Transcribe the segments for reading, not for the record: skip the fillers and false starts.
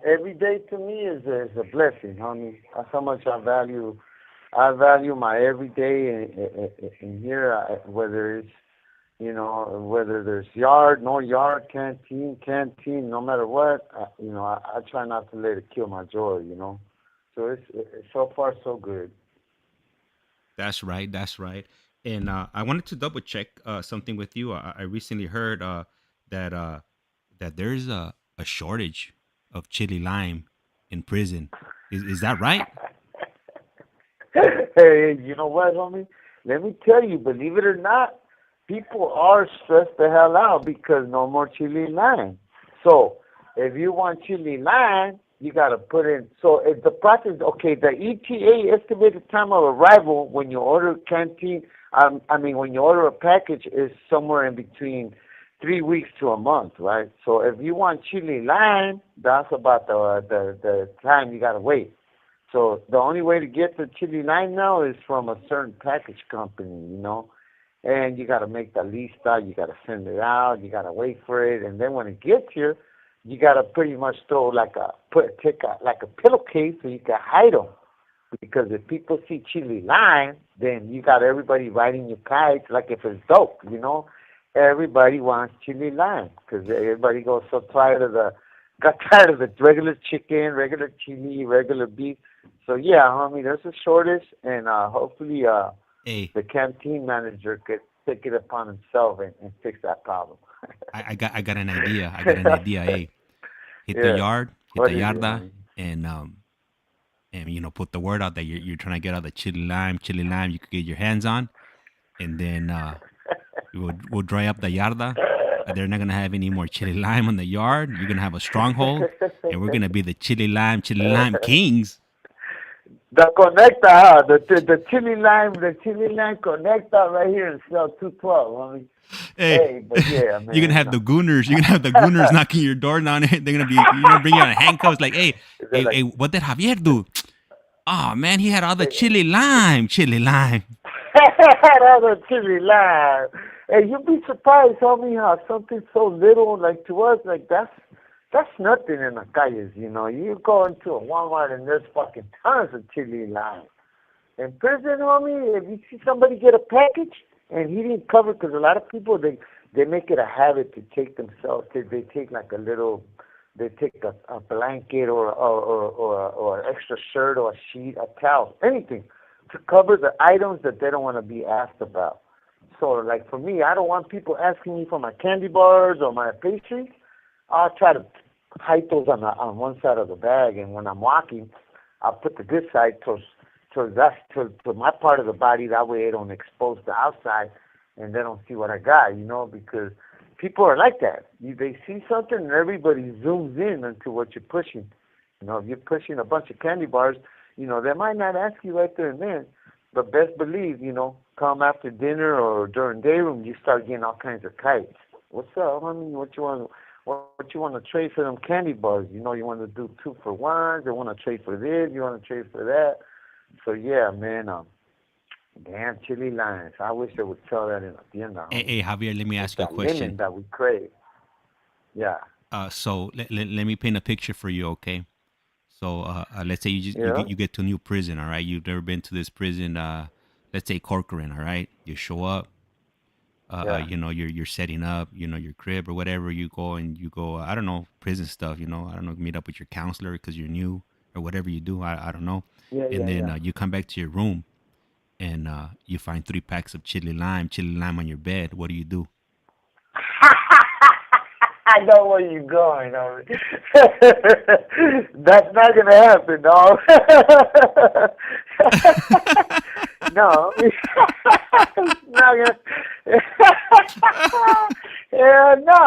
Every day to me is a blessing, homie. That's how much I value my everyday in here, whether it's whether there's yard, no yard, canteen, no matter what. I try not to let it kill my joy. So it's so far so good. That's right. That's right. And I wanted to double check something with you. I recently heard that that there's a shortage of chili lime in prison. Is that right? Hey, you know what, homie? Let me tell you, believe it or not, people are stressed the hell out because no more chili lime. So if you want chili lime, you got to put in. So if the process, okay, the ETA estimated time of arrival when you order canteen, when you order a package is somewhere in between 3 weeks to a month, right? So if you want chili lime, that's about the time you got to wait. So the only way to get the chili lime now is from a certain package company. And you got to make the lista, you got to send it out, you got to wait for it, and then when it gets here, you got to pretty much throw like a pillowcase so you can hide them. Because if people see chili lime, then you got everybody riding your kites like if it's dope. Everybody wants chili lime because everybody got tired of the regular chicken, regular chili, regular beef. So yeah, homie, there's a shortage, and hopefully Hey, the canteen manager could take it upon himself and fix that problem. I got an idea. I got an idea. Hey, hit the Yeah. yard, hit What the is it, yarda, homie? and put the word out that you're trying to get all the chili lime you could get your hands on, and then we'll dry up the yarda. They're not gonna have any more chili lime on the yard. You're gonna have a stronghold, and we're gonna be the chili lime kings. The connector, huh? The chili line connector right here in cell 212, homie. Hey, Hey, but yeah, you're gonna man. have the gooners. You're gonna have the gooners knocking your door down. They're gonna be. You're gonna bring you on handcuffs. Like, hey, They're like, what did Javier do? Oh man, he had all the chili lime. Another chili line. Hey, you'd be surprised, homie, how something so little, like to us, like that's nothing in the calles. You go into a Walmart and there's fucking tons of chili lime. In prison, homie, if you see somebody get a package and he didn't cover, because a lot of people they make it a habit to take themselves. They take like a little, they take a blanket or an extra shirt or a sheet, a towel, anything to cover the items that they don't want to be asked about. So, like for me, I don't want people asking me for my candy bars or my pastries. I'll try to hide those on one side of the bag, and when I'm walking, I'll put the good side to my part of the body. That way, it don't expose the outside, and they don't see what I got. Because people are like that. They see something, and everybody zooms in into what you're pushing. If you're pushing a bunch of candy bars, they might not ask you right there and then, but best believe, come after dinner or during day room, you start getting all kinds of kites. What's up, honey? What you want to trade for them candy bars? You want to do 2 for 1s. They want to trade for this. You want to trade for that. So yeah, man. Damn chili lines. I wish they would sell that in a tienda, homie. Hey, Javier, let me It's ask you a that lemon question. that we crave. Yeah. So let me paint a picture for you, okay? So let's say Yeah. you get to a new prison, all right? You've never been to this prison. Let's say Corcoran, all right? You show up. Yeah. You're setting up, your crib or whatever. You go. I don't know, prison stuff. I don't know, meet up with your counselor because you're new or whatever you do. I don't know. Yeah. And Yeah. then Yeah. you come back to your room and you find 3 packs of chili lime on your bed. What do you do? I know where you're going. That's not gonna happen, dog. No, it's not gonna. Yeah, no.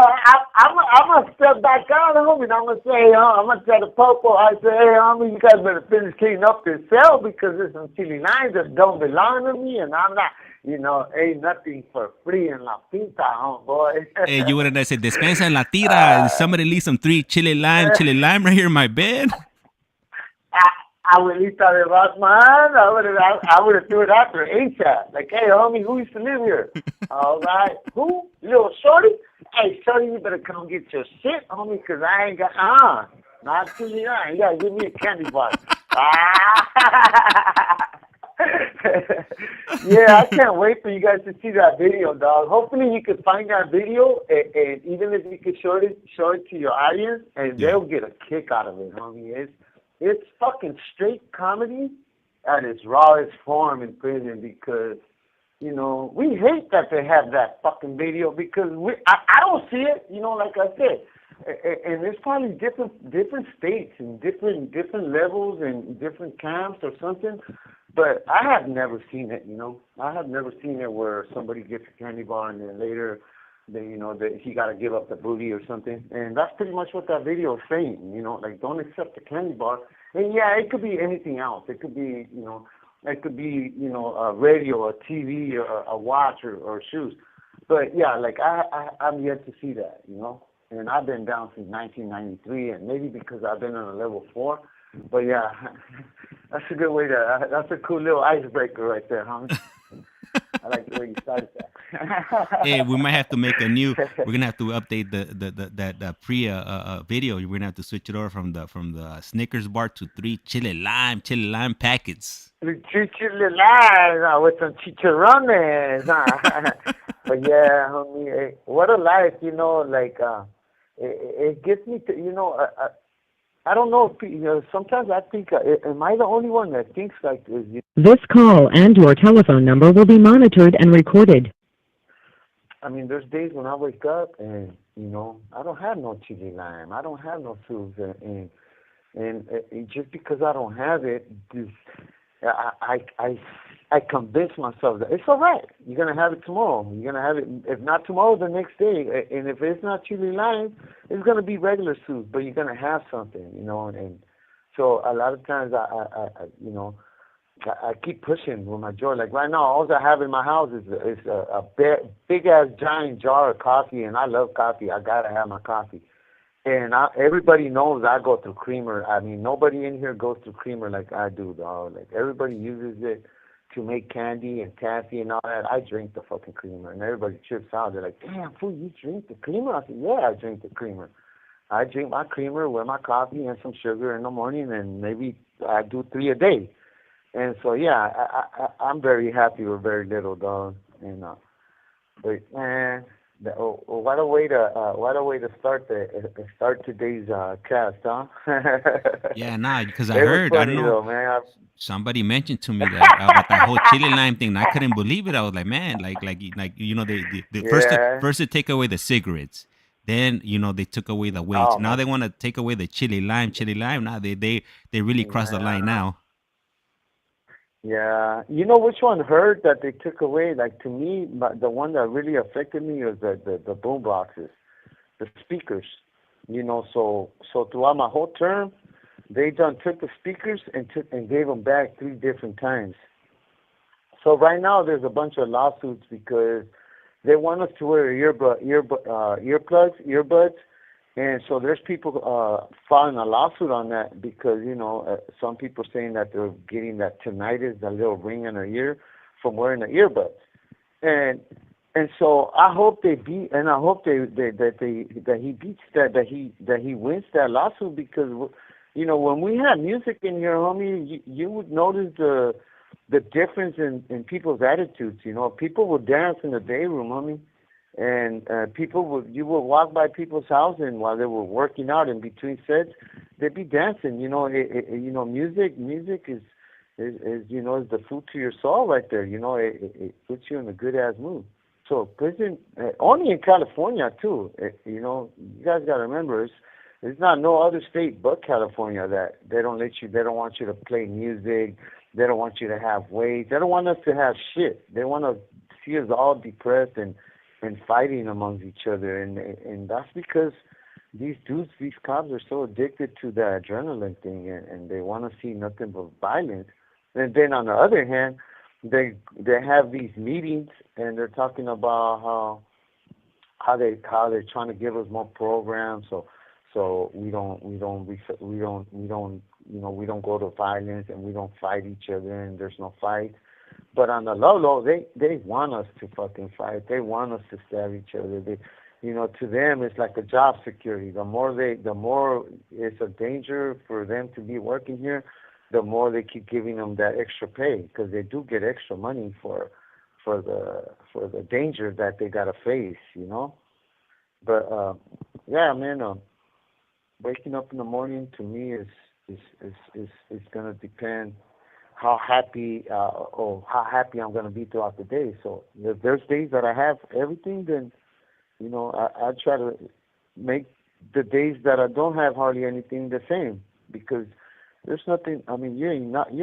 I'm gonna step back out, homie. And I'm gonna say, hey, I'm gonna tell the popo. I say, hey, homie, you guys better finish cleaning up this cell because there's some chili lines that don't belong to me, and I'm not. Ain't nothing for free in La Pinta, homeboy. Hey, you wouldn't have said despensa en la tira and somebody leave some chili lime right here in my bed. Abuelita de Batman, I would have threw it after ASAP. Like, hey, homie, who used to live here? All right. Who? Little Shorty? Hey, Shorty, you better come get your shit, homie, because I ain't got, Not chili lime. Yeah, give me a candy bar. Ah! Yeah, I can't wait for you guys to see that video, dog. Hopefully you can find that video, and even if you could show it to your audience, and Yeah. they'll get a kick out of it, homie. It's fucking straight comedy at its rawest form in prison because we hate that they have that fucking video because I don't see it, like I said. And there's probably different states and different levels and different camps or something. But I have never seen it, I have never seen it where somebody gets a candy bar and then later that he got to give up the booty or something. And that's pretty much what that video is saying, like don't accept the candy bar. And yeah, it could be anything else. It could be, a radio, a TV, or a watch, or shoes. But yeah, like I'm yet to see that, And I've been down since 1993, and maybe because I've been on a level 4. But yeah, that's a good way to. That's a cool little icebreaker right there, homie. I like the way you started that. Hey, we might have to make a new. We're gonna have to update the pre video. We're gonna have to switch it over from the Snickers bar to 3 chili lime packets. Chili lime with some chicharrones. But yeah, homie, what a life, like it gets me to, I don't know if, sometimes I think, am I the only one that thinks like this? This call and your telephone number will be monitored and recorded. I mean, there's days when I wake up and, I don't have no chili lime. I don't have no soups. And just because I don't have it, I convince myself that it's all right. You're going to have it tomorrow. You're going to have it, if not tomorrow, the next day. And if it's not chili lime, it's going to be regular soup, but you're going to have something, And so a lot of times I keep pushing with my joy. Like right now, all I have in my house is a big-ass giant jar of coffee, and I love coffee. I got to have my coffee. And everybody knows I go through creamer. I mean, nobody in here goes through creamer like I do, dog. Like, everybody uses it to make candy and taffy and all that. I drink the fucking creamer, and everybody trips out. They're like, damn, fool, you drink the creamer? I said, yeah, I drink the creamer. I drink my creamer with my coffee and some sugar in the morning, and maybe I do 3 a day. And so, yeah, I'm very happy with very little, dog. And, but, man... What a way to start today's cast, huh? Yeah, because I heard, I don't know, though, man. somebody mentioned to me that about that whole chili lime thing. And I couldn't believe it. I was like, man, like the first to take away the cigarettes, then they took away the weights. Oh, Now man. they want to take away the chili lime. Now they really crossed the line now. Yeah, you know which one hurt that they took away? Like, to me, the one that really affected me was the boom boxes, the speakers. So throughout my whole term, they done took the speakers and gave them back 3 different times. So right now there's a bunch of lawsuits because they want us to wear earbuds. And so there's people filing a lawsuit on that because, some people saying that they're getting that tinnitus, that little ring in their ear, from wearing the earbuds. And so I hope they beat, and I hope that he beats that he wins that lawsuit because, when we have music in here, homie, you would notice the difference in people's attitudes. People will dance in the day room, homie. And you would walk by people's house, and while they were working out in between sets, they'd be dancing. Music is the food to your soul right there. It puts you in a good ass mood. So prison, only in California too. You guys got to remember, it's not no other state but California that they don't want you to play music. They don't want you to have weights. They don't want us to have shit. They want to see us all depressed and fighting amongst each other, and that's because these cops are so addicted to the adrenaline thing, and they want to see nothing but violence. And then on the other hand, they have these meetings, and they're talking about how they're trying to give us more programs, so we don't go to violence, and we don't fight each other, and there's no fight. But on the low, they want us to fucking fight. They want us to stab each other. To them it's like a job security. The more it's a danger for them to be working here, the more they keep giving them that extra pay because they do get extra money for the danger that they gotta face. But yeah, man, waking up in the morning to me is gonna depend how happy I'm gonna be throughout the day. So if there's days that I have everything, then I try to make the days that I don't have hardly anything the same because there's nothing. I mean, you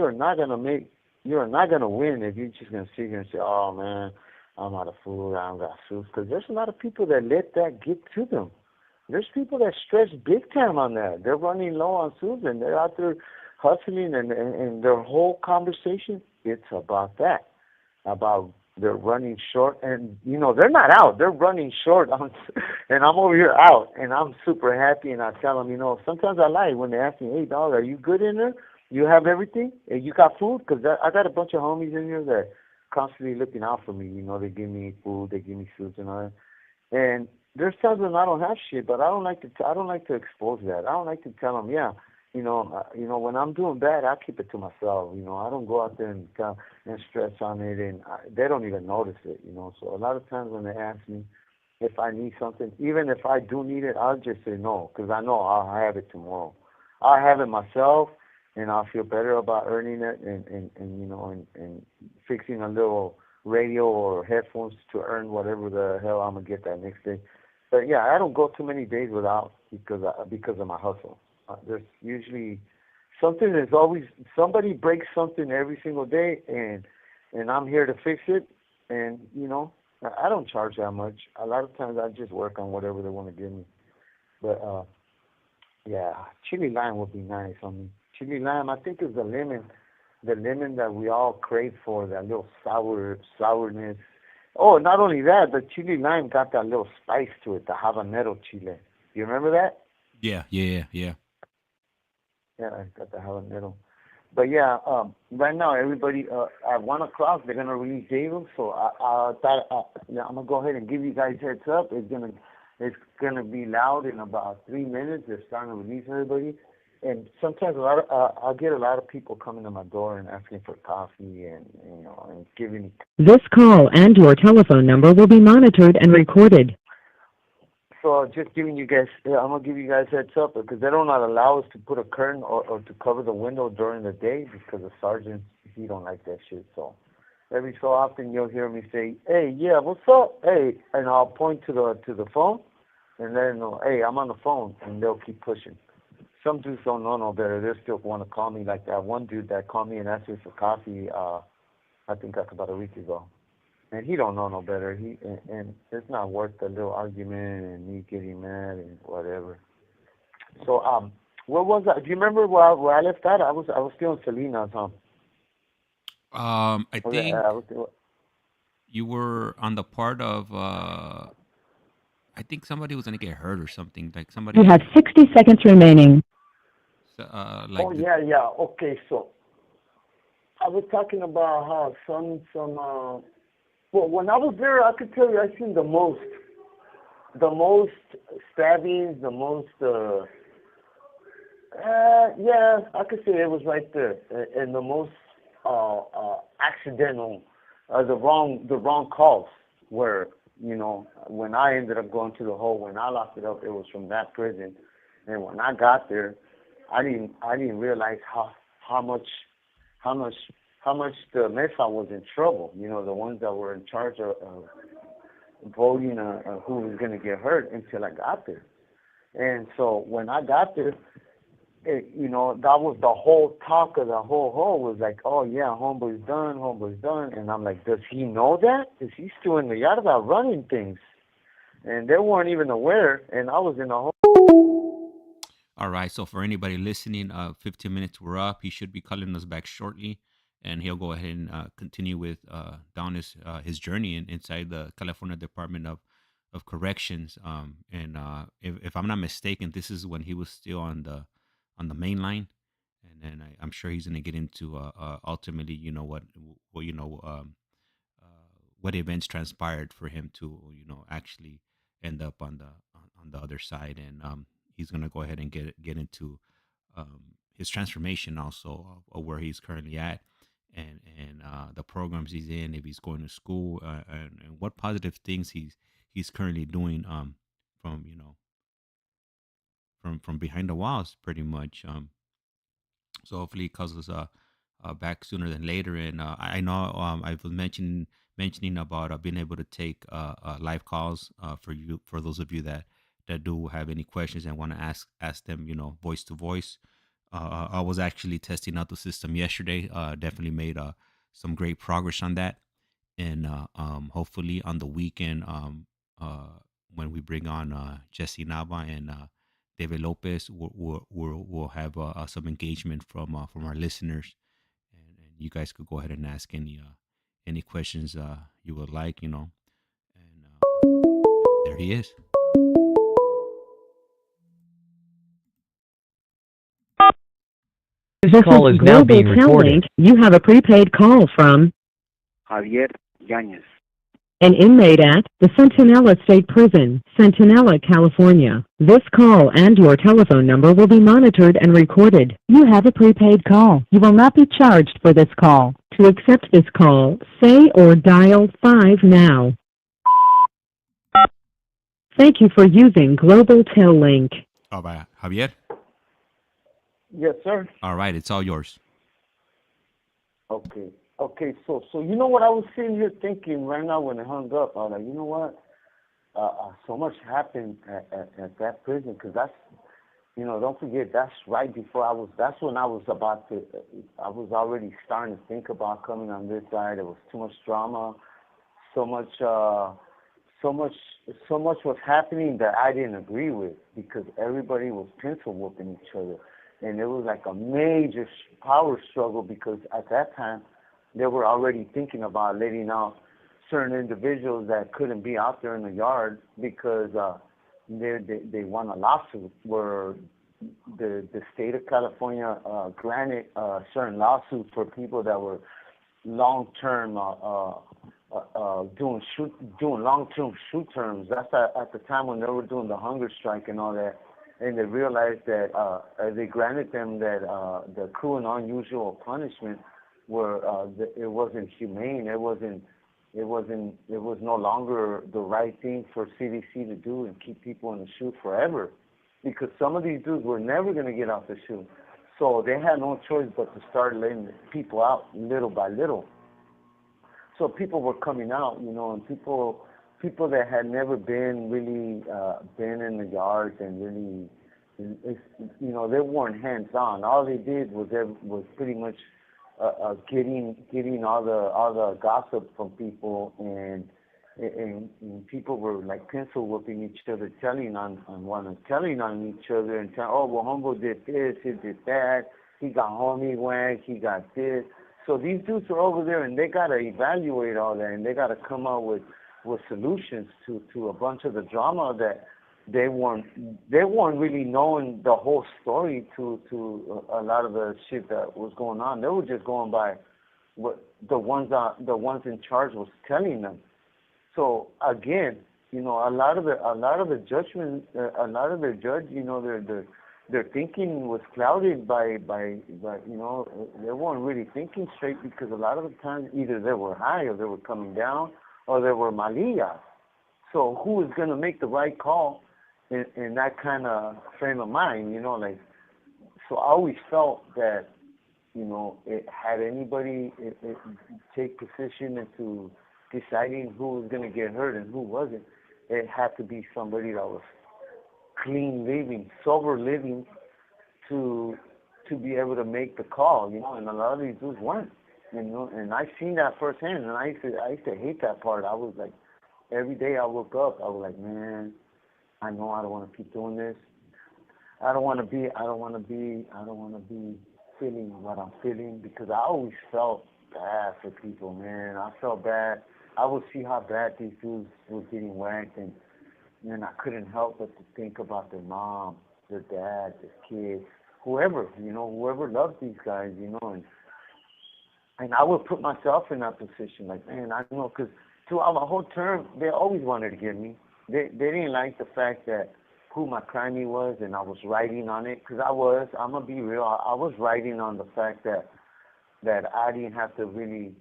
are not gonna win if you're just gonna sit here and say, "Oh man, I'm out of food, I don't got food." Because there's a lot of people that let that get to them. There's people that stress big time on that. They're running low on food and they're out there hustling, and their whole conversation it's about that, about they're running short, and they're not out, they're running short on, and I'm over here out, and I'm super happy, and I tell them, sometimes I lie when they ask me, "Hey dog, are you good in there? You have everything? And you got food?" Because I got a bunch of homies in here that constantly looking out for me. They give me food, they give me fruits and all that. And there's times when I don't have shit, but I don't like to expose that. I don't like to tell them, yeah, when I'm doing bad, I keep it to myself. I don't go out there and stress on it, and they don't even notice it. So a lot of times when they ask me if I need something, even if I do need it, I'll just say no, because I know I'll have it tomorrow. I'll have it myself, and I'll feel better about earning it, and fixing a little radio or headphones to earn whatever the hell I'm gonna get that next day. But yeah, I don't go too many days without because of my hustle. There's usually something. Is always somebody breaks something every single day, and I'm here to fix it. And I don't charge that much. A lot of times I just work on whatever they want to give me. But yeah, chili lime would be nice on me. Chili lime, I think, is the lemon that we all crave for, that little sourness. Oh, not only that, the chili lime got that little spice to it, the habanero chile. You remember that? Yeah, yeah, yeah. Yeah, I got the habanero. But yeah, right now everybody at 1 o'clock they're gonna release David, so I thought yeah, I'm gonna go ahead and give you guys heads up. It's gonna be loud in about 3 minutes. They're starting to release everybody, and sometimes I get a lot of people coming to my door and asking for coffee and giving. This call and your telephone number will be monitored and recorded. So just giving you guys, yeah, I'm gonna give you guys heads up because they don't not allow us to put a curtain or to cover the window during the day because the sergeant he don't like that shit. So every so often you'll hear me say, "Hey, yeah, what's up? Hey," and I'll point to the phone and let them know, "Hey, I'm on the phone," and they'll keep pushing. Some dudes don't know no better. They still want to call me like that. One dude that called me and asked me for coffee, I think that's about a week ago. And he don't know no better. And it's not worth the little argument and me getting mad and whatever. So what was that? Do you remember where I left that? I was still in Salinas, huh? I Was think I was still, you were on the part of. I think somebody was gonna get hurt or something. Like You somebody, have 60 seconds remaining. oh like the. yeah, yeah. Okay, so I was talking about how well, when I was there, I could tell you I seen the most stabbings, the most yeah, I could say it was right there, and the most accidental, the wrong calls were, when I ended up going to the hole, when I locked it up, it was from that prison, and when I got there, I didn't realize how much how much how much the mesa was in trouble. The ones that were in charge of voting who was going to get hurt until I got there. And so when I got there, that was the whole talk of the whole was like, "Oh yeah, homeboy's done," and I'm like, does he know that? Is he still in the yarda running things? And they weren't even aware, and I was in the hole. All right. So for anybody listening, 15 minutes were up. He should be calling us back shortly, and he'll go ahead and continue with down his journey inside the California Department of Corrections. And if I'm not mistaken, this is when he was still on the main line, and then I'm sure he's going to get into ultimately, what events transpired for him to actually end up on the other side, and he's gonna go ahead and get into his transformation also of where he's currently at, and the programs he's in, if he's going to school, and what positive things he's currently doing from from behind the walls pretty much. So hopefully it calls us back sooner than later. And I know I was mentioning about being able to take live calls for those of you that do have any questions and want to ask them, voice to voice. I was actually testing out the system yesterday. Definitely made some great progress on that, and hopefully on the weekend, when we bring on Jesse Nava and David Lopez, we'll have some engagement from our listeners, and you guys could go ahead and ask any questions you would like, and there he is. This call is now being recorded. You have a prepaid call from Javier Yanez. an inmate at the Centinela State Prison, Centinela, California. This call and your telephone number will be monitored and recorded. You have a prepaid call. You will not be charged for this call. To accept this call, say or dial 5 now. Thank you for using Global Tel Link. All right, Javier. Yes, sir. All right, it's all yours. Okay. Okay, so you know what I was sitting here thinking right now when I hung up? I was like, you know what? So much happened at that prison, because that's, don't forget, that's right before that's when I was I was already starting to think about coming on this side. There was too much drama, so much was happening that I didn't agree with, because everybody was pencil whooping each other. And it was like a major power struggle, because at that time, they were already thinking about letting out certain individuals that couldn't be out there in the yard because they won a lawsuit where the state of California granted certain lawsuits for people that were long-term doing long-term shoot terms. That's at the time when they were doing the hunger strike and all that. And they realized that they granted them that the cruel and unusual punishment it wasn't humane. It was no longer the right thing for CDC to do and keep people in the chute forever, because some of these dudes were never going to get out the chute. So they had no choice but to start letting people out little by little. So people were coming out, and people that had never been really been in the yards and really, they weren't hands-on. All they did was pretty much getting all the gossip from people, and people were like pencil whooping each other, telling on each other, and telling, oh, well, Humble did this, he did that, he got homie whack, he got this. So these dudes are over there, and they gotta evaluate all that, and they gotta come up with solutions to a bunch of the drama that they weren't really knowing the whole story to a lot of the shit that was going on. They were just going by what the ones in charge was telling them. So again, a lot of the judgment, a lot of their judge, their thinking was clouded by they weren't really thinking straight, because a lot of the times either they were high or they were coming down or they were malillas. So who is going to make the right call in that kind of frame of mind, so I always felt that, it had anybody take position into deciding who was going to get hurt and who wasn't, it had to be somebody that was clean living, sober living, to be able to make the call, and a lot of these dudes weren't, and I seen that firsthand, and I used to hate that part. I was like, every day I woke up, I was like, man, I know I don't want to keep doing this. I don't want to be feeling what I'm feeling, because I always felt bad for people, man. I felt bad. I would see how bad these dudes were getting whacked, and I couldn't help but to think about their mom, their dad, their kids, whoever loved these guys, and I would put myself in that position, like, man, I know, because throughout my whole term, they always wanted to get me. they didn't like the fact that who my crimey was, and I was writing on it, because I'm gonna be real, I was writing on the fact that I didn't have to really,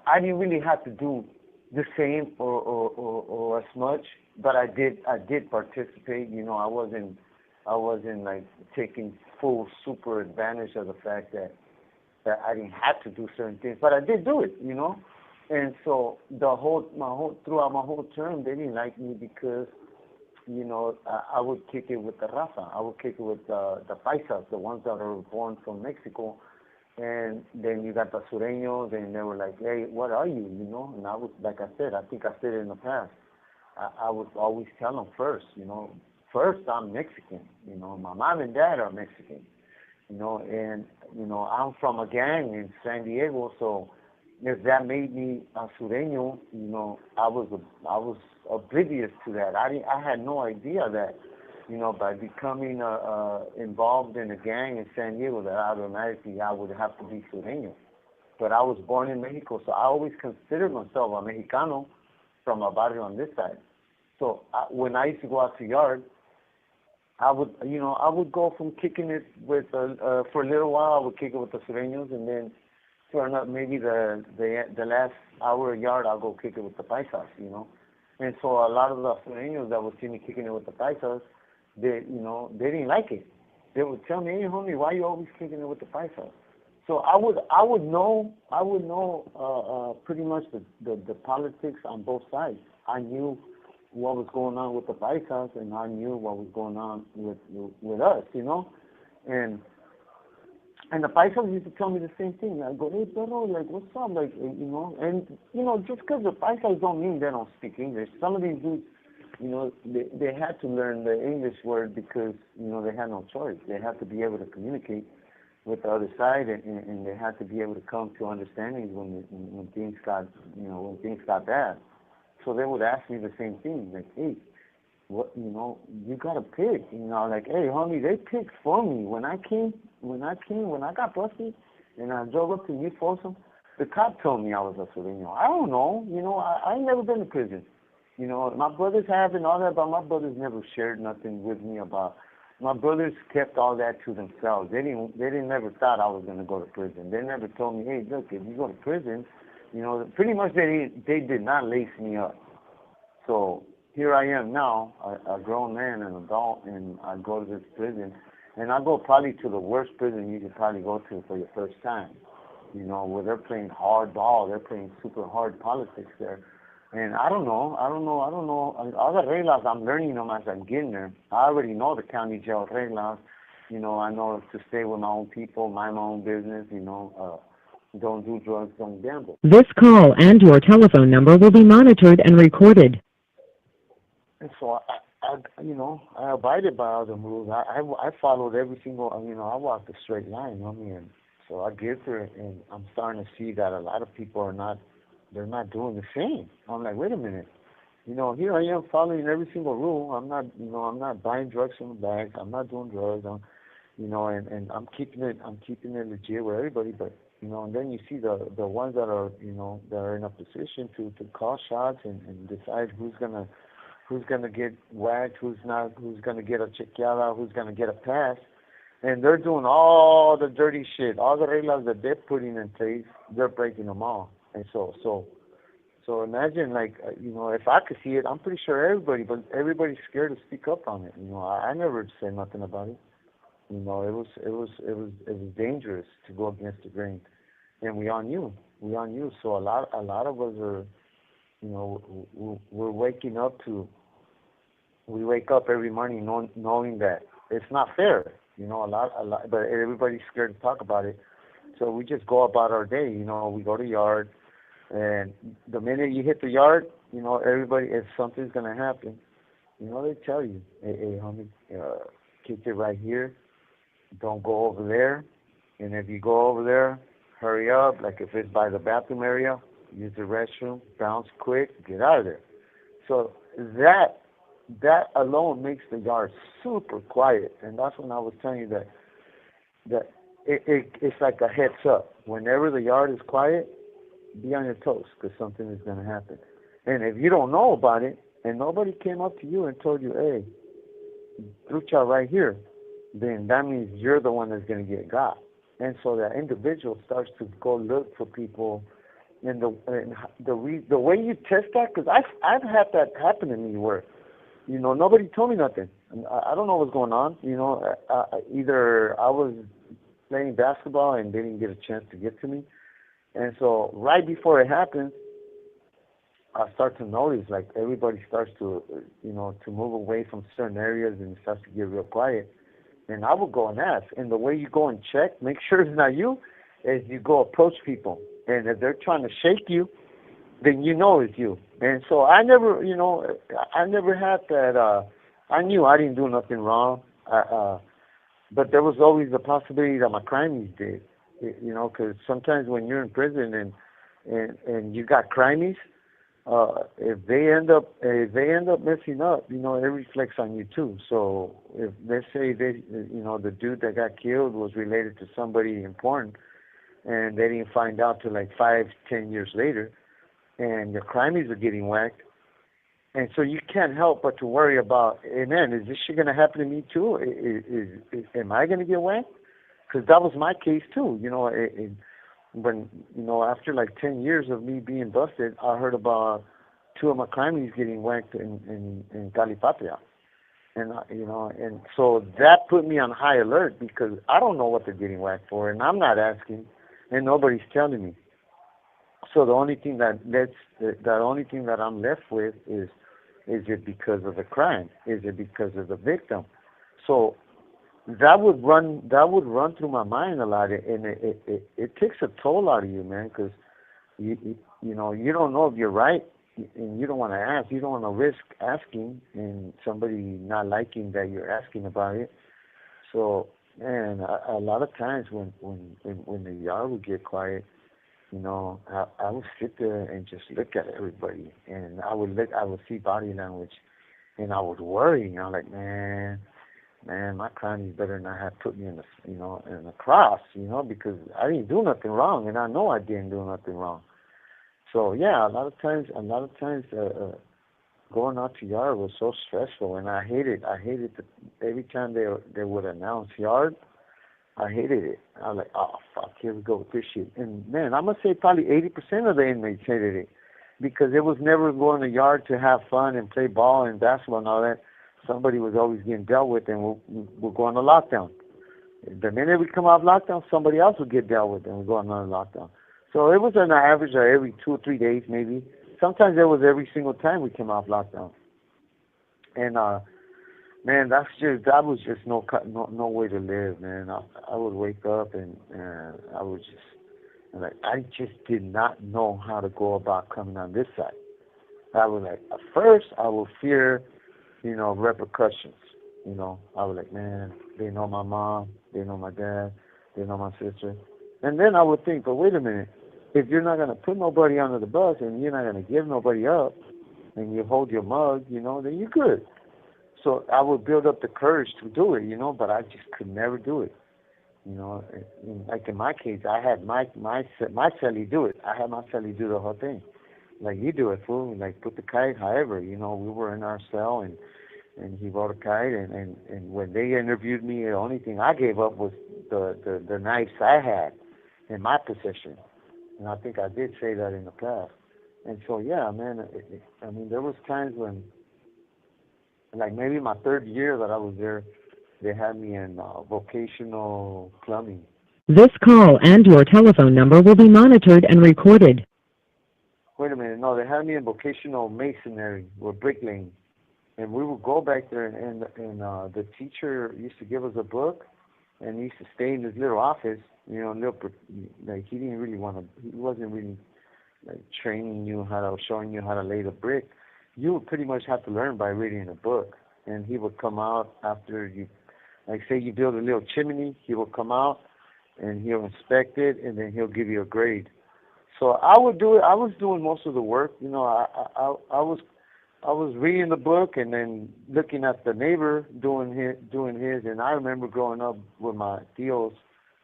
I didn't really have to do the same or as much, but I did participate. You know, I wasn't like taking full super advantage of the fact that I didn't have to do certain things, but I did do it. You know, and so throughout my whole term, they didn't like me because, you know, I would kick it with the raza. I would kick it with the paisas, the ones that are born from Mexico. And then you got the sureños, and they were like, hey, what are you, you know? And I was, like I said, I think I said it in the past, I would always tell them first, you know, first I'm Mexican, you know, my mom and dad are Mexican, you know, and, you know, I'm from a gang in San Diego, so if that made me a sureño, you know, I was oblivious to that. I had no idea that, you know, by becoming involved in a gang in San Diego, that automatically I would have to be sureño. But I was born in Mexico, so I always considered myself a Mexicano from a barrio on this side. So when I used to go out to yard, I would go from kicking it with for a little while. I would kick it with the sureños, and then for maybe the last hour of yard, I'll go kick it with the paisas, you know. And so a lot of the sureños that would see me kicking it with the paisas, they didn't like it. They would tell me, hey, homie, why are you always kicking it with the paisas? So I would know pretty much the politics on both sides. I knew what was going on with the paisas, and I knew what was going on with us, you know. And the paisas used to tell me the same thing. I go, hey, perro, like, what's up? Like, you know, and, you know, just because the paisas don't mean they don't speak English. Some of these dudes, you know, they had to learn the English word because, you know, they had no choice. They had to be able to communicate with the other side, and they had to be able to come to understandings when things got bad. So they would ask me the same thing, like, hey, what, you know, you got a pig, you know, like, hey, homie, they picked for me. When I got busted, and I drove up to New Folsom, the cop told me I was a Sureño. I don't know, you know, I ain't never been to prison. You know, my brothers have and all that, but my brothers never shared nothing with me about. My brothers kept all that to themselves. They didn't never thought I was going to go to prison. They never told me, hey, look, if you go to prison, you know, pretty much they did not lace me up. So here I am now, a grown man, an adult, and I go to this prison, and I go probably to the worst prison you could probably go to for your first time. You know, where they're playing hard ball, they're playing super hard politics there. And I don't know. All the reglas, I'm learning them as I'm getting there. I already know the county jail reglas. You know, I know to stay with my own people, mind my own business, you know, don't do drugs, don't gamble. This call and your telephone number will be monitored and recorded. And so, I abided by all the rules. I followed every single, I walked a straight line, and so I get there, and I'm starting to see that a lot of people are not, they're not doing the same. I'm like, wait a minute. You know, here I am following every single rule. I'm not buying drugs from the bags. I'm not doing drugs. And I'm keeping it legit with everybody. But, and then you see the ones that are, that are in a position to call shots and decide who's gonna get whacked, who's gonna get a chequeada, who's gonna get a pass. And they're doing all the dirty shit, all the reglas that they're putting in place, they're breaking them all. And so imagine, like, if I could see it, I'm pretty sure everybody's scared to speak up on it. I never said nothing about it. It was dangerous to go against the grain, and we all knew. So a lot of us are, we're waking up to. We wake up every morning knowing that it's not fair. A lot, but everybody's scared to talk about it. So we just go about our day. We go to yard, and the minute you hit the yard, everybody, if something's gonna happen, they tell you, hey homie, kick it right here. Don't go over there. And if you go over there, hurry up. Like if it's by the bathroom area, use the restroom, bounce quick, get out of there. So that alone makes the yard super quiet. And that's when I was telling you that it's like a heads up. Whenever the yard is quiet, be on your toes because something is going to happen. And if you don't know about it, and nobody came up to you and told you, hey, trucha right here, then that means you're the one that's going to get got. And so that individual starts to go look for people. And the way you test that, because I've had that happen to me where, nobody told me nothing. I don't know what's going on. Either I was playing basketball and they didn't get a chance to get to me. And so right before it happens, I start to notice like everybody starts to, to move away from certain areas and it starts to get real quiet. And I would go and ask. And the way you go and check, make sure it's not you, is you go approach people. And if they're trying to shake you, then you know it's you. And so I never, I never had that. I knew I didn't do nothing wrong. But there was always the possibility that my crimies did. Because sometimes when you're in prison and you got crimies, if they end up messing up, it reflects on you too. So if let's say the dude that got killed was related to somebody important, and they didn't find out till like 5-10 years later, and the crimies are getting whacked, and so you can't help but to worry about, hey man, is this shit gonna happen to me too? Am I gonna get whacked? Because that was my case too. When after like 10 years of me being busted, I heard about 2 of my crimies getting whacked in Calipatria. And and so that put me on high alert because I don't know what they're getting whacked for, and I'm not asking, and nobody's telling me. So the only thing that I'm left with is it because of the crime? Is it because of the victim? So that would run through my mind a lot, and it takes a toll out of you, man, because you don't know if you're right, and you don't want to ask. You don't want to risk asking and somebody not liking that you're asking about it. So, man, a lot of times when the yard would get quiet, I would sit there and just look at everybody, and I would see body language, and I would worry. I'm like, man, my crimes better not have put me in the cross, because I didn't do nothing wrong, and I know I didn't do nothing wrong. So yeah, a lot of times, going out to yard was so stressful, and I hated every time they would announce yard. I hated it. I was like, oh fuck, here we go with this shit. And man, I'm gonna say probably 80% of the inmates hated it because it was never going to yard to have fun and play ball and basketball and all that. Somebody was always getting dealt with, and we're going to lockdown. The minute we come off lockdown, somebody else would get dealt with, and we go on another lockdown. So it was an average of every 2 or 3 days, maybe. Sometimes it was every single time we came off lockdown. And man, that was just no way to live, man. I would wake up and I would I just did not know how to go about coming on this side. I was like, at first I would fear, repercussions. I was like, man, they know my mom, they know my dad, they know my sister. And then I would think, but wait a minute, if you're not going to put nobody under the bus and you're not going to give nobody up and you hold your mug, then you're good. So I would build up the courage to do it, but I just could never do it. Like in my case, I had my cellie do it. I had my cellie do the whole thing. Like, you do it, fool. Like, put the kite, however, we were in our cell and he wrote a kite. And when they interviewed me, the only thing I gave up was the knives I had in my possession. And I think I did say that in the past. And so, yeah, man, there was times when, like maybe my 3rd year that I was there, they had me in vocational plumbing. This call and your telephone number will be monitored and recorded. Wait a minute, no, they had me in vocational masonry or bricklaying. And we would go back there, and the teacher used to give us a book, and he used to stay in his little office, he didn't really he wasn't really like showing you how to lay the brick. You would pretty much have to learn by reading a book. And he would come out after you, like say you build a little chimney, he will come out and he'll inspect it, and then he'll give you a grade. So I would do it. I was doing most of the work. I was reading the book and then looking at the neighbor doing his. And I remember growing up with my tios.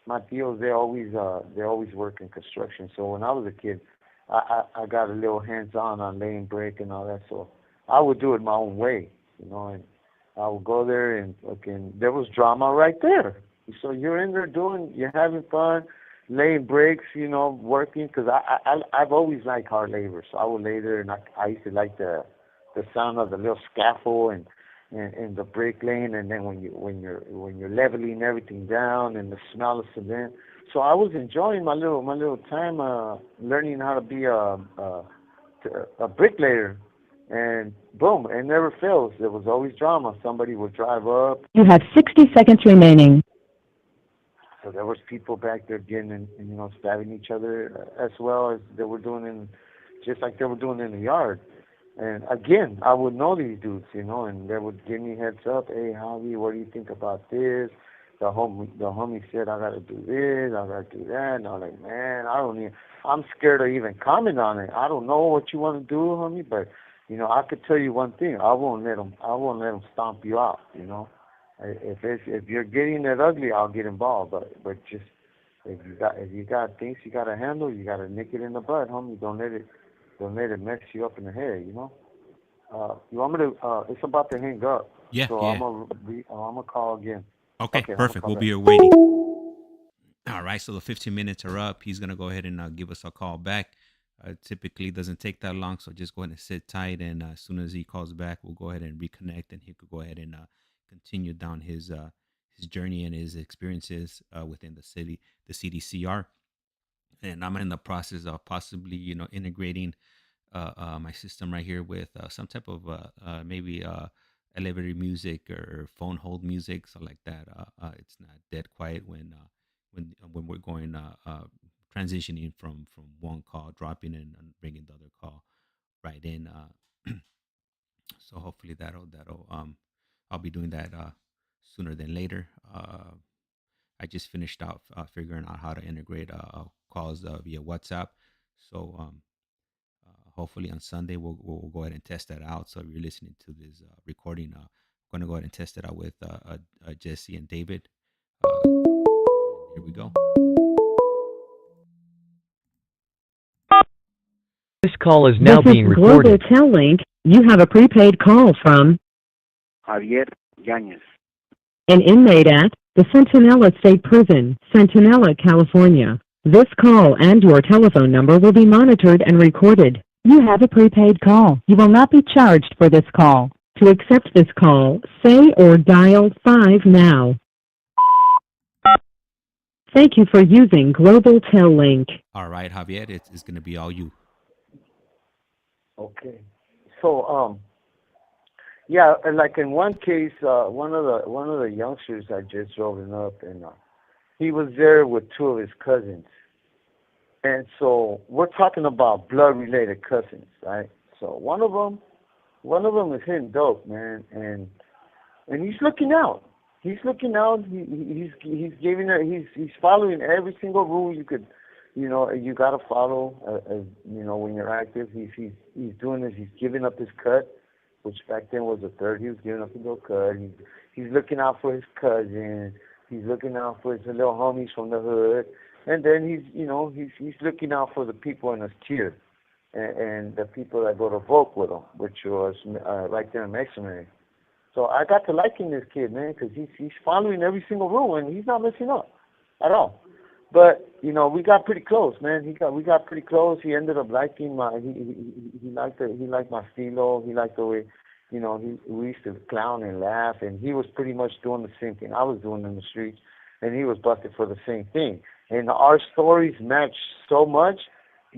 My tios, they always work in construction. So when I was a kid, I got a little hands-on laying brick and all that. So I would do it my own way, and I would go there and fucking, there was drama right there. So you're in there you're having fun, laying bricks, working, because I've always liked hard labor. So I would lay there, and I used to like the sound of the little scaffold and the brick laying, and then when you're leveling everything down and the smell of cement. So I was enjoying my little time learning how to be a bricklayer, and boom, it never fails. There was always drama. Somebody would drive up. You have 60 seconds remaining. So there was people back there getting stabbing each other as well as they were doing just like they were doing in the yard. And again, I would know these dudes, and they would give me heads up. Hey, Javi, what do you think about this? The homie said I gotta do this, I gotta do that. And I'm like, man, I'm scared to even comment on it. I don't know what you want to do, homie, but I could tell you one thing. I won't let them stomp you out. If you're getting it ugly, I'll get involved. But just if you got things you gotta handle, you gotta nick it in the bud, homie. Don't let it mess you up in the head. You want me to? It's about to hang up. Yeah, So yeah. I'm gonna call again. Okay, I'm perfect. gonna We'll call be back. here waiting. All right, so the 15 minutes are up. He's gonna go ahead and give us a call back. Typically, it doesn't take that long, so just go ahead and sit tight. And as soon as he calls back, we'll go ahead and reconnect, and he could go ahead and continue down his journey and his experiences within the city, the CDCR. And I'm in the process of possibly, integrating my system right here with some type of maybe elevator music or phone hold music, so like that. It's not dead quiet when we're going transitioning from one call, dropping in and bringing the other call right in. So hopefully that'll I'll be doing that sooner than later. I just finished out figuring out how to integrate calls via WhatsApp. So hopefully on Sunday we'll go ahead and test that out. So if you're listening to this recording, I'm going to go ahead and test it out with Jesse and David. Here we go. This call is now This being is Global recorded. Tel Link. You have a prepaid call from Javier Yanez. an inmate at the Centinela State Prison, Centinela, California. This call and your telephone number will be monitored and recorded. You have a prepaid call. You will not be charged for this call. To accept this call, say or dial 5 now. Thank you for using Global Tel Link. All right, Javier, it's going to be all you. Okay. So yeah, and like in one case, one of the youngsters I just drove him up, and he was there with two of his cousins. And so we're talking about blood-related cousins, right? So one of them is hitting dope, man, and he's looking out. He's looking out. He's giving her. He's following every single rule you could, you gotta follow. When you're active, he's doing this. He's giving up his cut, which back then was a third. He was giving up his little cut. He's looking out for his cousin. He's looking out for his little homies from the hood. And then he's looking out for the people in his tier, and the people that go to vote with him, which was right there in Masonry. So I got to liking this kid, man, because he's following every single rule and he's not messing up at all. But we got pretty close, man. We got pretty close. He ended up liking my he liked my stilo. He liked the way we used to clown and laugh, and he was pretty much doing the same thing I was doing in the streets, and he was busted for the same thing. And our stories matched so much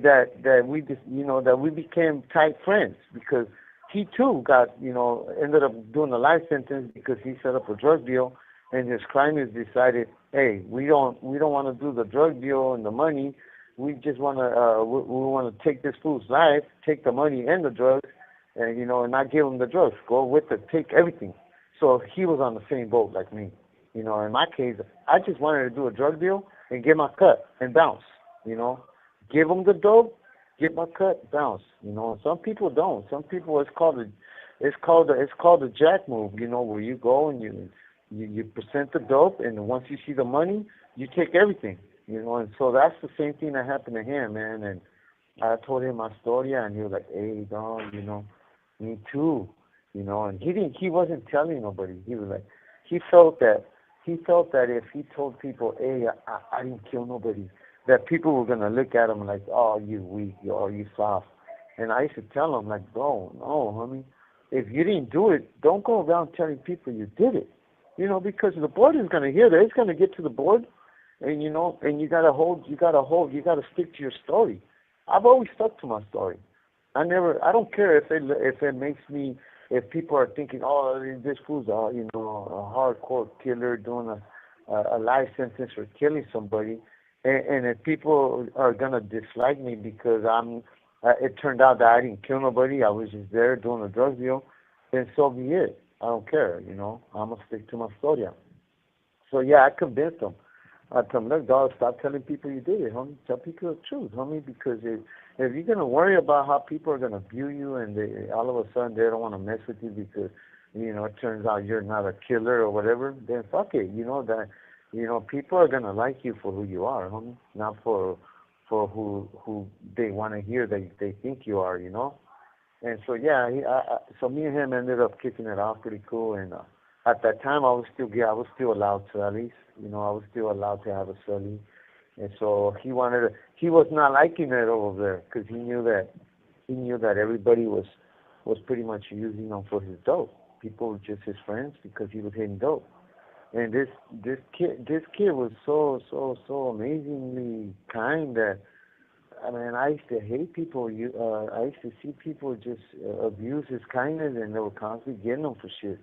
that we just that we became tight friends, because he too got ended up doing a life sentence because he set up a drug deal, and his criminals decided, hey, we don't want to do the drug deal and the money. We just want to we want to take this fool's life, take the money and the drugs, and and not give him the drugs. Go with it, take everything. So he was on the same boat like me. In my case, I just wanted to do a drug deal and get my cut and bounce. Give them the dope, get my cut, bounce. Some people don't. Some people it's called the jack move. Where you go and you present the dope, and once you see the money, you take everything. And so that's the same thing that happened to him, man. And I told him my story, and he was like, "Hey, dog, Me too. And he wasn't telling nobody. He was like, he felt that, if he told people, hey, I didn't kill nobody, that people were going to look at him like, oh, you weak, oh, you soft. And I used to tell him, like, bro, no, homie, if you didn't do it, don't go around telling people you did it. Because the board is going to hear that. It's going to get to the board, and and you got to stick to your story. I've always stuck to my story. I don't care if it makes me, if people are thinking, oh, this fool's a hardcore killer doing a life sentence for killing somebody, and if people are gonna dislike me because it turned out that I didn't kill nobody, I was just there doing a drug deal, then so be it. I don't care, I'm gonna stick to my story. So yeah, I convinced them. I told them, look, dog, stop telling people you did it, homie. Tell people the truth, homie, because if you're going to worry about how people are going to view you and all of a sudden they don't want to mess with you because, it turns out you're not a killer or whatever, then fuck it. People are going to like you for who you are, homie, not for who they want to hear that they think you are, And so, yeah, so me and him ended up kicking it off pretty cool. And at that time, I was still allowed to, at least, I was still allowed to have a celly. And so he was not liking it over there because he knew that everybody was pretty much using him for his dope. People were just his friends because he was hitting dope. And this kid was so amazingly kind that, I mean, I used to hate people. I used to see people just abuse his kindness, and they were constantly getting him for shit.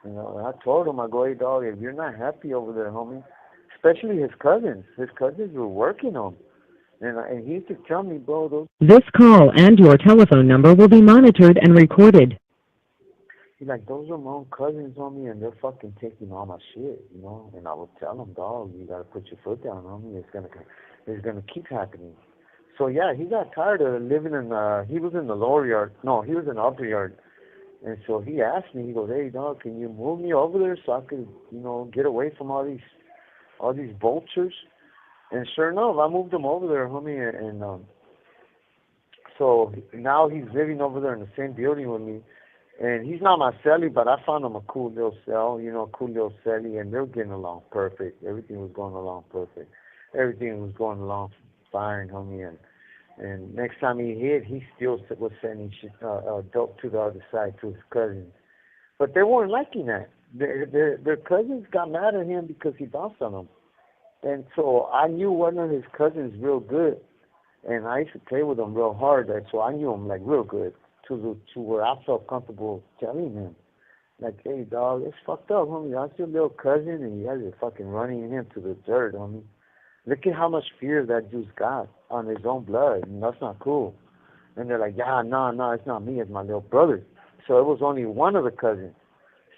And I told him, I go, hey, dog, if you're not happy over there, homie, especially his cousins were working on him. And he used to tell me, bro, This call and your telephone number will be monitored and recorded. he's like, those are my own cousins on me, and they're fucking taking all my shit, And I would tell him, dog, you gotta put your foot down on me. It's gonna keep happening. So yeah, he got tired of living in. He was in the lower yard. No, he was in the upper yard. And so he asked me. He goes, hey, dog, can you move me over there so I could, get away from all these vultures? And sure enough, I moved him over there, homie, and so now he's living over there in the same building with me. And he's not my celly, but I found him a cool little cell, a cool little celly, and they're getting along perfect. Everything was going along perfect. Everything was going along fine, homie. And next time he hit, he still was sending dope to the other side to his cousins. But they weren't liking that. Their cousins got mad at him because he bounced on them. And so I knew one of his cousins real good, and I used to play with him real hard. And so I knew him like real good to where I felt comfortable telling him, like, hey, dog, it's fucked up, homie. That's your little cousin, and you guys are fucking running him to the dirt, homie. Look at how much fear that dude's got on his own blood, and that's not cool. And they're like, yeah, no, it's not me, it's my little brother. So it was only one of the cousins.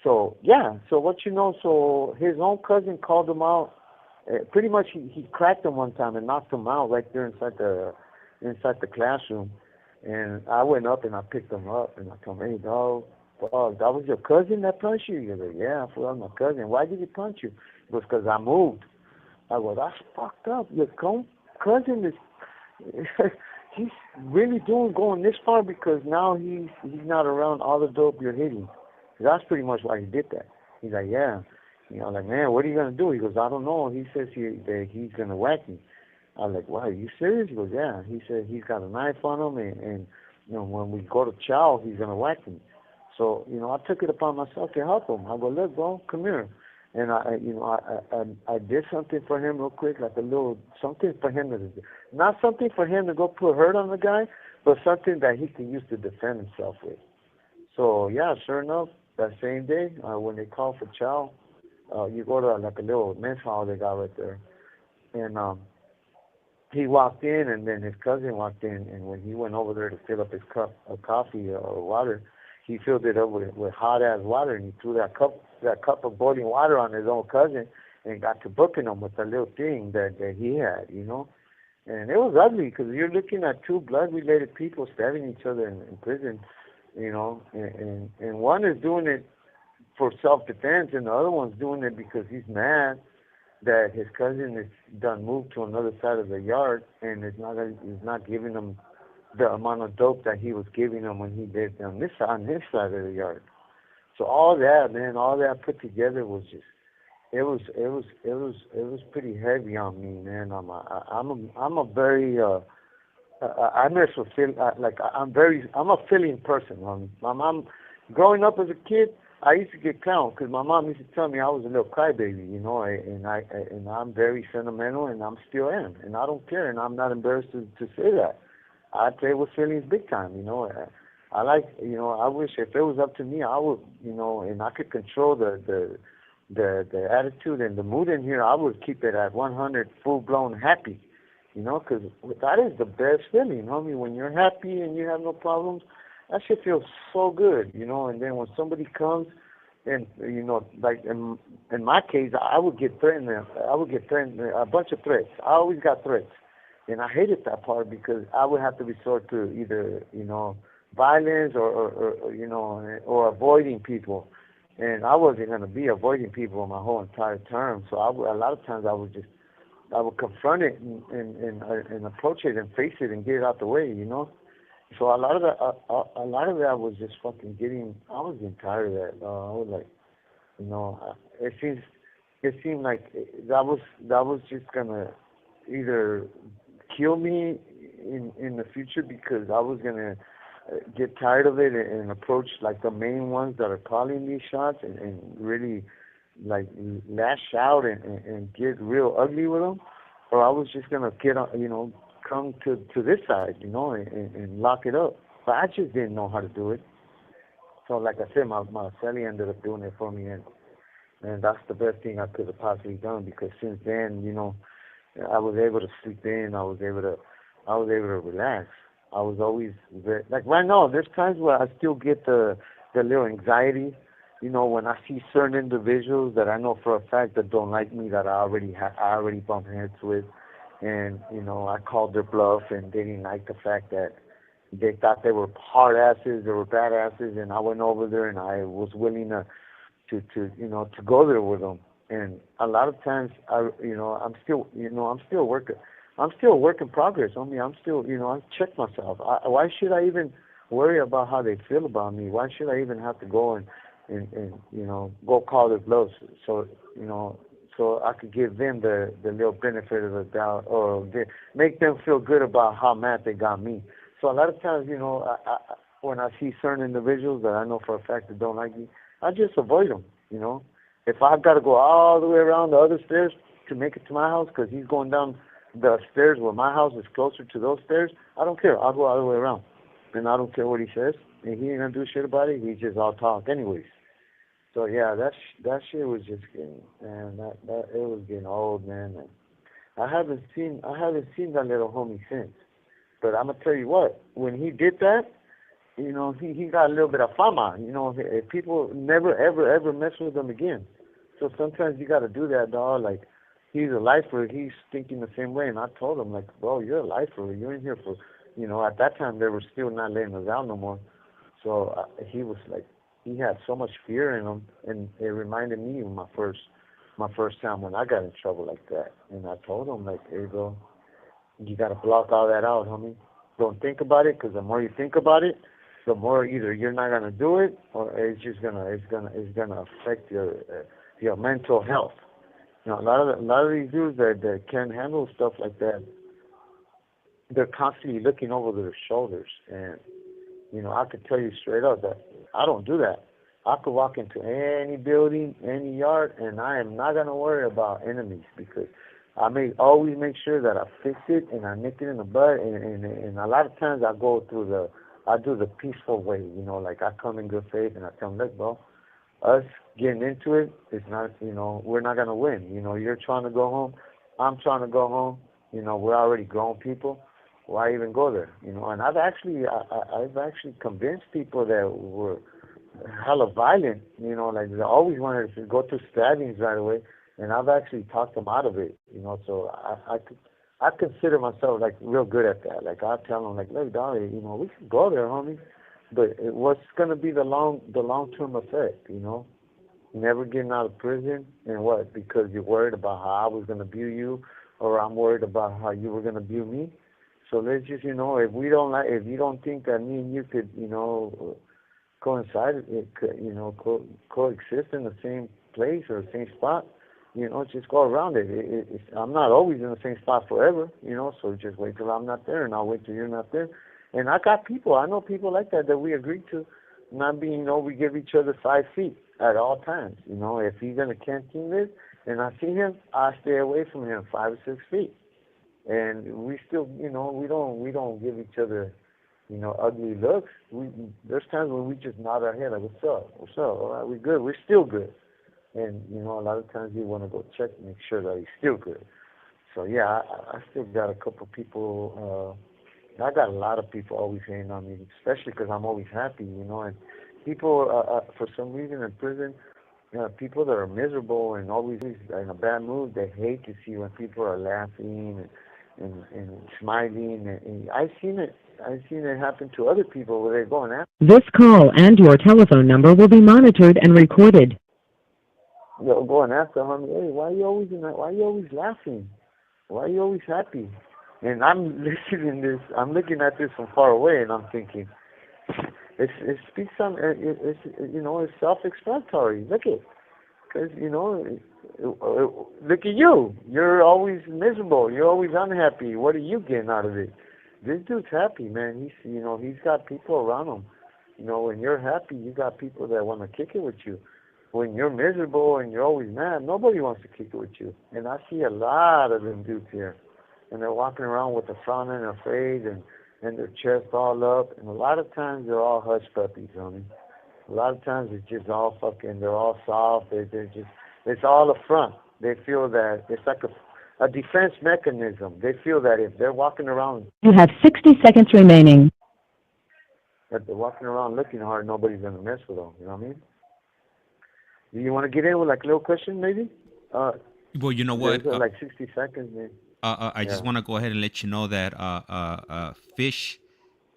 So, yeah, so his own cousin called him out. Pretty much he cracked him one time and knocked him out right there inside the classroom. And I went up and I picked him up, and I told him, hey, dog, that was your cousin that punched you? He goes, yeah, that was my cousin. Why did he punch you? It was because I moved. I go, that's fucked up. Your cousin is, he's really going this far because now he's not around all the dope you're hitting. That's pretty much why he did that. He's like, yeah. Like, man, what are you going to do? He goes, I don't know. He says that he's going to whack me. I was like, wow, are you serious? He goes, yeah. He said he's got a knife on him, and when we go to chow, he's going to whack me. So, I took it upon myself to help him. I go, look, bro, come here. And I did something for him real quick, like a little something for him not something for him to go put hurt on the guy, but something that he can use to defend himself with. So yeah, sure enough, that same day when they call for chow, you go to like a little mess hall they got right there, and he walked in, and then his cousin walked in, and when he went over there to fill up his cup of coffee or water, he filled it up with hot ass water, and he threw that cup of boiling water on his own cousin, and got to booking him with a little thing that he had, And it was ugly because you're looking at two blood-related people stabbing each other in prison, and one is doing it for self-defense, and the other one's doing it because he's mad that his cousin is done moved to another side of the yard and is not giving him the amount of dope that he was giving them when he did on this side of the yard. So all that, man, all that put together was just it was pretty heavy on me, man. I'm a very I mess with I'm a feeling person. My mom, growing up as a kid, I used to get clowned because my mom used to tell me I was a little crybaby, and I'm very sentimental, and I'm still am, and I don't care, and I'm not embarrassed to say that. I play with feelings big time, I like, I wish if it was up to me, I would, and I could control the attitude and the mood in here, I would keep it at 100, full blown happy, because that is the best feeling, homie. When you're happy and you have no problems, that shit feels so good, And then when somebody comes, and like in my case, I would get threatened. I would get threatened a bunch of threats. I always got threats, and I hated that part because I would have to resort to either violence or avoiding people. And I wasn't going to be avoiding people my whole entire term. So a lot of times I would confront it and approach it and face it and get it out the way. So a lot of that was just fucking I was getting tired of that. I was like, it seemed like that was just gonna either kill me in the future because I was gonna get tired of it and approach like the main ones that are calling these shots and really like lash out and get real ugly with them, or I was just gonna come to this side, and lock it up. But I just didn't know how to do it. So like I said, my celly ended up doing it for me, and that's the best thing I could have possibly done because since then, I was able to sleep in. I was able to relax. I was always like right now. There's times where I still get the little anxiety, when I see certain individuals that I know for a fact that don't like me, that I already bump heads with, and I called their bluff, and they didn't like the fact that they thought they were hard asses, they were bad asses, and I went over there and I was willing to go there with them. And a lot of times I'm still working. I'm still a work in progress. I'm still, I check myself. Why should I even worry about how they feel about me? Why should I even have to go and go call their bluffs? So, so I could give them the little benefit of the doubt, or make them feel good about how mad they got me. So a lot of times, when I see certain individuals that I know for a fact that don't like me, I just avoid them. If I've got to go all the way around the other stairs to make it to my house because he's going down the stairs where my house is closer to those stairs, I don't care. I'll go all the way around, and I don't care what he says, and he ain't gonna do shit about it. He's just all talk anyways. So yeah, that shit was just getting, man. That it was getting old, man. And I haven't seen that little homie since. But I'm gonna tell you what, when he did that, he got a little bit of fama. People never ever mess with him again. So sometimes you got to do that, dog. Like he's a lifer. He's thinking the same way. And I told him, like, bro, you're a lifer. You're in here for, at that time they were still not letting us out no more. So he was like, he had so much fear in him, and it reminded me of my first time when I got in trouble like that. And I told him, like, hey, bro, you got to block all that out, homie. Don't think about it, because the more you think about it, the more either you're not gonna do it, or it's gonna affect your mental health. A lot of these dudes that can't handle stuff like that, they're constantly looking over their shoulders. And I could tell you straight up that I don't do that. I could walk into any building, any yard, and I am not gonna worry about enemies, because I always make sure that I fix it and I nip it in the bud. And a lot of times I do the peaceful way. Like I come in good faith and I tell them, look, bro, us getting into it is not, we're not gonna win. You're trying to go home, I'm trying to go home. We're already grown people. Why even go there? And I've actually convinced people that were hella violent. Like they always wanted to go through stabbings right away, and I've actually talked them out of it. So I consider myself like real good at that. Like I tell them, like, look, Dolly, we can go there, homie, but what's gonna be the long term effect? Never getting out of prison, and what? Because you're worried about how I was gonna view you, or I'm worried about how you were gonna view me. So let's just, if we don't like, if you don't think that me and you could, coincide, coexist in the same place or the same spot, just go around it. I'm not always in the same spot forever, so just wait till I'm not there, and I'll wait till you're not there. And I know people like that we agree to not being, we give each other 5 feet at all times. If he's in a canteen list and I see him, I stay away from him 5 or 6 feet. And we still, we don't give each other, ugly looks. There's times when we just nod our head like, what's up? What's up? All right, we good. We're still good. And, a lot of times we want to go check and make sure that he's still good. So, yeah, I still got a couple people, I got a lot of people always hating on me, especially because I'm always happy, and people, for some reason in prison, people that are miserable and always in a bad mood, they hate to see when people are laughing and smiling. And I've seen it happen to other people where they're going after. This call and your telephone number will be monitored and recorded. Going after him, hey, why are you always why are you always laughing? Why are you always happy? And I'm listening this, I'm looking at this from far away, and I'm thinking, it speaks on, it's self-explanatory. Look at, because look at you. You're always miserable. You're always unhappy. What are you getting out of it? This dude's happy, man. He's got people around him. When you're happy, you got people that want to kick it with you. When you're miserable and you're always mad, nobody wants to kick it with you. And I see a lot of them dudes here. And they're walking around with a frown and afraid and their chest all up. And a lot of times they're all hush puppies, homie. A lot of times it's just all they're all soft. It's all a front. They feel that it's like a defense mechanism. They feel that if they're walking around. You have 60 seconds remaining. If they're walking around looking hard, nobody's going to mess with them. You know what I mean? Do you want to get in with like a little question maybe? Well, you know what? Like 60 seconds, man. I just want to go ahead and let you know that Fish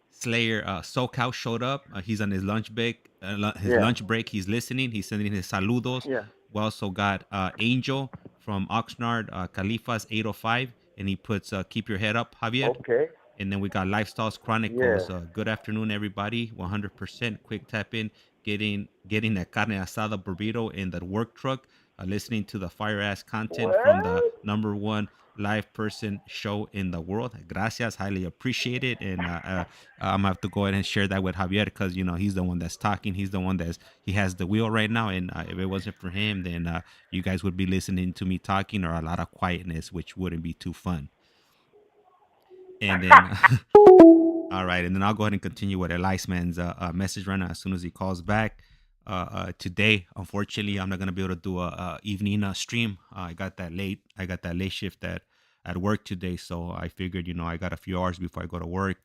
Slayer SoCal showed up. He's on his lunch break. Lunch break. He's listening. He's sending his saludos. Yeah. We also got Angel from Oxnard, Califas 805, and he puts "Keep your head up, Javier." Okay. And then we got Lifestyles Chronicles. Yeah. Good afternoon, everybody. 100% quick tap in, getting that carne asada burrito in that work truck. Listening to the fire ass content from the #1 live person show in the world. Gracias, highly appreciate it. And I'm gonna have to go ahead and share that with Javier because he's the one that's talking. He's the one he has the wheel right now. And if it wasn't for him, then you guys would be listening to me talking or a lot of quietness, which wouldn't be too fun. And then, all right, and then I'll go ahead and continue with Eliasman's message right now as soon as he calls back. Today, unfortunately, I'm not gonna be able to do a evening stream. I got that late shift at work today, so I figured, I got a few hours before I go to work.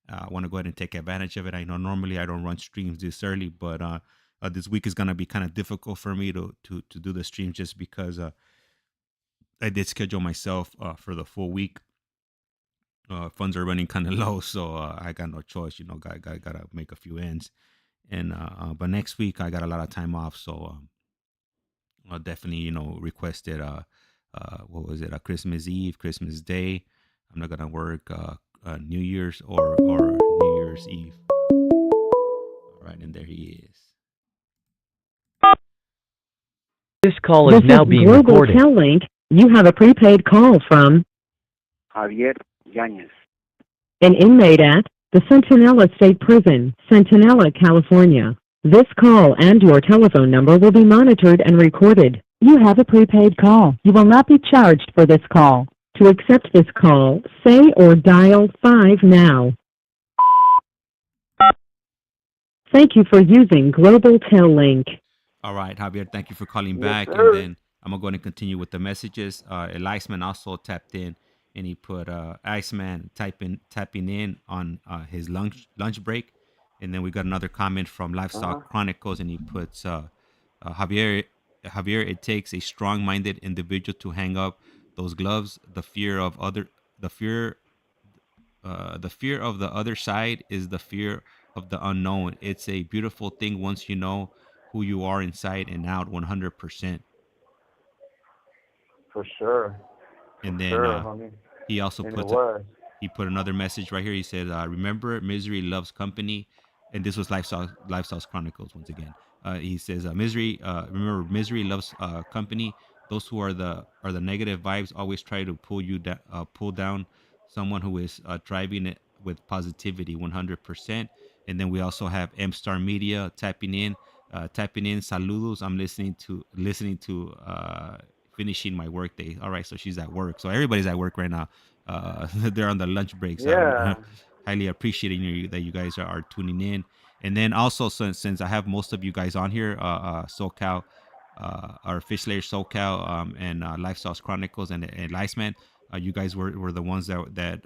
I want to go ahead and take advantage of it. I know normally I don't run streams this early, but this week is gonna be kind of difficult for me to do the stream just because I did schedule myself for the full week. Funds are running kind of low, so I got no choice. Gotta make a few ends. And but next week I got a lot of time off, so I'll definitely requested what was it, a Christmas Eve, Christmas Day. I'm not gonna work New Year's or New Year's Eve. All right, and there he is. This call is now being Global recorded. Tel Link. You have a prepaid call from Javier Yanez. an inmate at the Centinela State Prison, Centinela, California. This call and your telephone number will be monitored and recorded. You have a prepaid call. You will not be charged for this call. To accept this call, say or dial 5 now. Thank you for using Global Tel Link. All right, Javier, thank you for calling Yes, back. sir. And then I'm going to go and continue with the messages. Eliasman also tapped in, and he put Iceman tapping in on his lunch break. And then we got another comment from Livestock Chronicles, and he puts Javier, it takes a strong-minded individual to hang up those gloves. The fear of the other side is the fear of the unknown. It's a beautiful thing once you know who you are inside and out 100%. For sure. And then Sure, homie. he also And puts it was. he put another message right here. He said, "Remember, misery loves company," and this was Lifestyles Chronicles once again. He says, "Misery, remember, misery loves company. Those who are the negative vibes always try to pull down someone who is driving it with positivity, 100%." And then we also have M Star Media tapping in. Saludos. I'm listening to finishing my work day. All right, so she's at work. So everybody's at work right now. They're on the lunch breaks. Yeah. Highly appreciating that you guys are tuning in. And then also, since I have most of you guys on here, SoCal, our Fish Layer SoCal, and Lifestyles Chronicles and Liceman, you guys were the ones that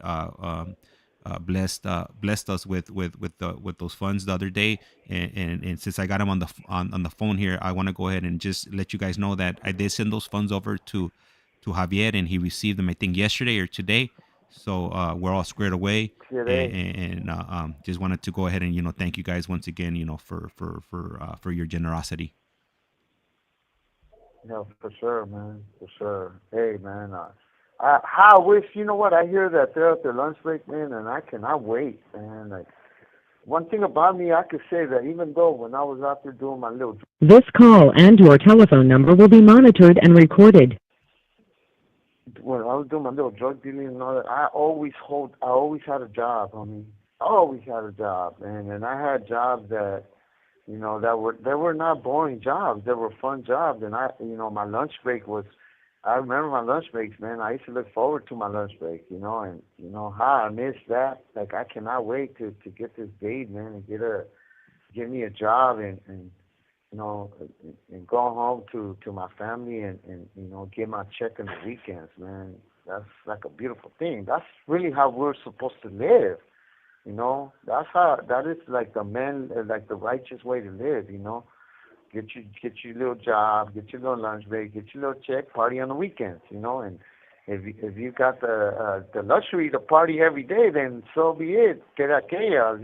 blessed us with those funds the other day. And since I got them on the phone here, I want to go ahead and just let you guys know that I did send those funds over to Javier, and he received them, I think, yesterday or today. So we're all squared away, Today. and just wanted to go ahead and thank you guys once again, for your generosity. No, for sure, man. For sure. Hey, man. I wish, you know what? I hear that they're at their lunch break, man, and I cannot wait, man. Like, one thing about me, I could say that even though when I was out there doing my little, This call and your telephone number will be monitored and recorded. when I was doing my little drug dealing and all that, I always had a job. I mean, I always had a job, man, and I had jobs that, that were not boring jobs. They were fun jobs, and my lunch break was. I remember my lunch breaks, man. I used to look forward to my lunch break, and how I miss that. Like, I cannot wait to get this date, man, and get me a job and you know and go home to my family and get my check on the weekends, man. That's like a beautiful thing. That's really how we're supposed to live. That is like like the righteous way to live. Get your little job, get your little lunch break, get your little check, party on the weekends. And if you got the luxury to party every day, then so be it. Que aquellas.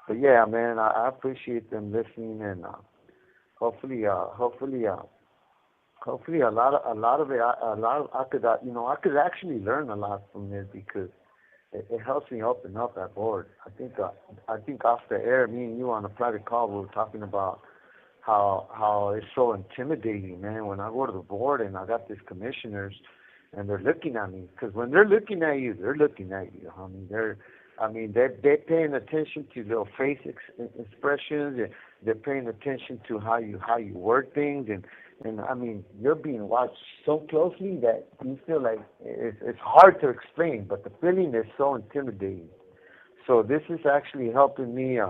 But yeah, man, I appreciate them listening, and hopefully a lot of it, I could actually learn a lot from this because it helps me open up that board. I think off the air, me and you on a private call, we were talking about how it's so intimidating, man. When I go to the board and I got these commissioners, and they're looking at me, because when they're looking at you, they're looking at you, homie. They're paying attention to little face expressions. They're paying attention to how you word things, and I mean, you're being watched so closely that you feel like it's hard to explain, but the feeling is so intimidating. So this is actually helping me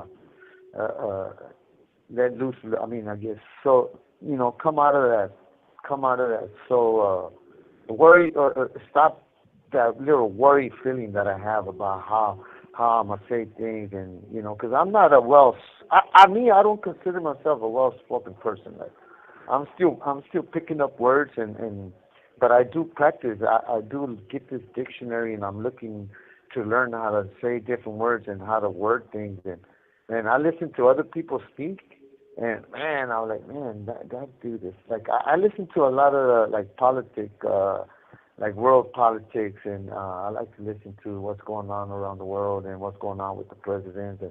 let loose. I mean, I guess so. Come out of that. Come out of that. So worry or stop that little worry feeling that I have about how I'm gonna say things, and because I'm not a I don't consider myself a well-spoken person. Like, I'm still picking up words, but I do practice. I do get this dictionary, and I'm looking to learn how to say different words and how to word things, and I listen to other people speak, and man, I was like, man, that dude is like, I listen to a lot of like politics, like world politics, and I like to listen to what's going on around the world and what's going on with the president,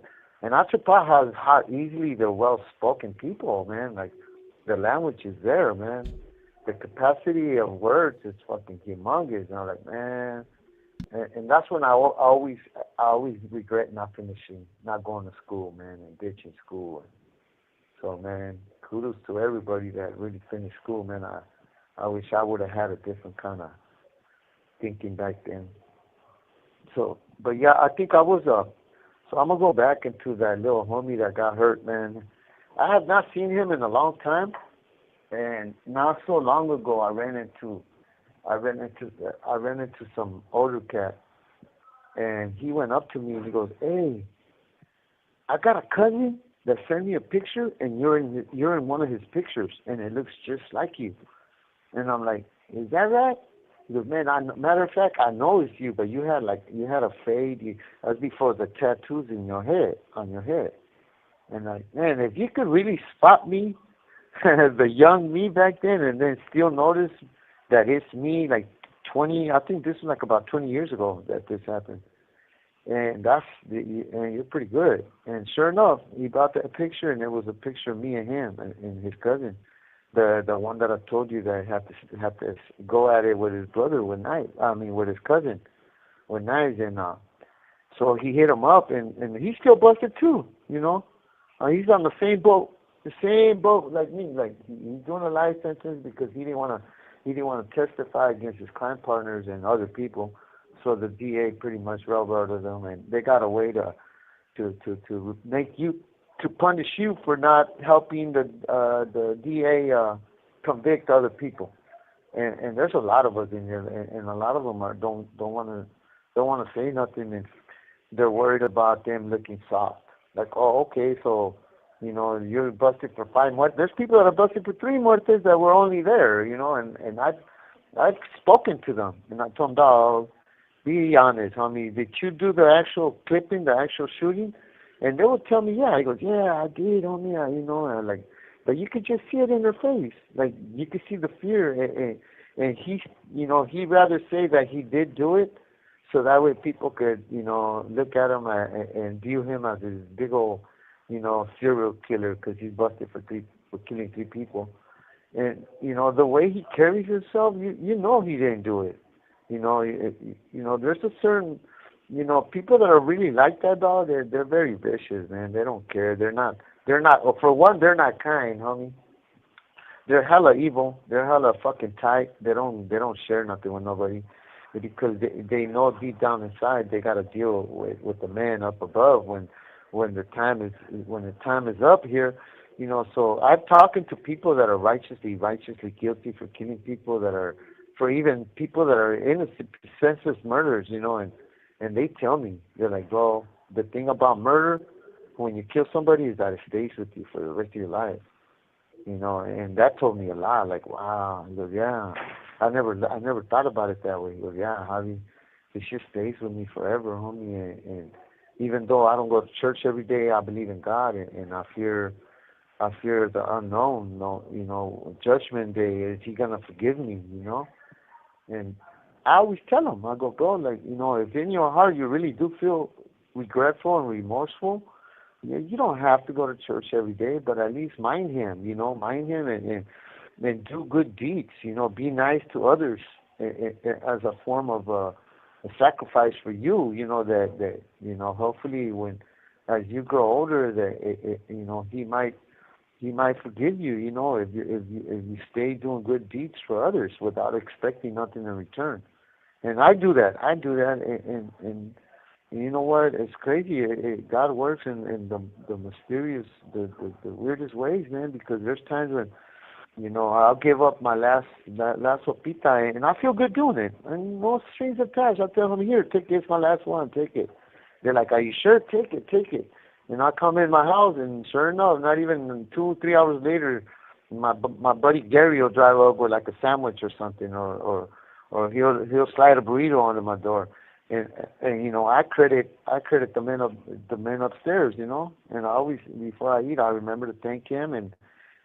and I surprised how easily they're well-spoken people, man. Like, the language is there, man. The capacity of words is fucking humongous. And I'm like, man, and that's when I always regret not going to school, man, and ditching school. So, man, kudos to everybody that really finished school, man. I wish I would have had a different kind of thinking back then. So, but yeah, I think I was so I'm gonna go back into that little homie that got hurt, man. I have not seen him in a long time, and not so long ago I ran into some older cat, and he went up to me and he goes, "Hey, I got a cousin that sent me a picture, and you're in one of his pictures, and it looks just like you." And I'm like, "Is that right?" He goes, "Man, matter of fact, I know it's you, but you had a fade. That's before the tattoos on your head." And like, man, if you could really spot me, the young me back then, and then still notice that it's me like 20. I think this was like about 20 years ago that this happened. And and you're pretty good. And sure enough, he brought that picture, and it was a picture of me and him and his cousin, the one that I told you that had to go at it with his brother with knives. I mean, with his cousin with knives, and so he hit him up, and he's still busted too. You know, he's on the same boat like me. Like he's doing a life sentence because he didn't want to testify against his crime partners and other people. So the DA pretty much railroaded them, and they got a way to make you, to punish you for not helping the DA convict other people. And there's a lot of us in here, and a lot of them don't want to say nothing, and they're worried about them looking soft. Like, oh, okay, so you're busted for 5 muertes. There's people that are busted for 3 muertes that were only there, and I've spoken to them, and I told them, dog, be honest, homie. Did you do the actual clipping, the actual shooting? And they would tell me, yeah. He goes, yeah, I did, homie. And like, but you could just see it in their face. Like, you could see the fear. And he'd rather say that he did do it, so that way people could, look at him and view him as this big old, serial killer because he's busted for killing 3 people. And the way he carries himself, he didn't do it. There's a certain, people that are really like that, dog. They're very vicious, man. They don't care. They're not. Well, for one, they're not kind, homie. They're hella evil. They're hella fucking tight. They don't share nothing with nobody, because they know deep down inside they got to deal with the man up above when the time is up here. So I'm talking to people that are righteously guilty for killing people, that are, for even people that are innocent, senseless murders, and they tell me, they're like, bro, the thing about murder, when you kill somebody, is that it stays with you for the rest of your life, and that told me a lot. Like, wow. He goes, yeah, I never thought about it that way. He goes, yeah, Javi, it just stays with me forever, homie, and even though I don't go to church every day, I believe in God, and I fear the unknown. Judgment Day, is He gonna forgive me? And I always tell them, I go, bro, like, if in your heart you really do feel regretful and remorseful, you don't have to go to church every day, but at least mind Him, and do good deeds, be nice to others as a form of a sacrifice for you, that hopefully as you grow older, that He might forgive you, if you stay doing good deeds for others without expecting nothing in return. And I do that, and you know what? It's crazy. God works in the mysterious, the weirdest ways, man. Because there's times when, I'll give up my last sopita, and I feel good doing it. And no strings attached. I tell them, here, take this, my last one, take it. They're like, are you sure? Take it. And I come in my house, and sure enough, not even 2-3 hours later, my buddy Gary will drive up with like a sandwich or something, or he'll slide a burrito onto my door, and I credit the men upstairs, and I always, before I eat, I remember to thank him, and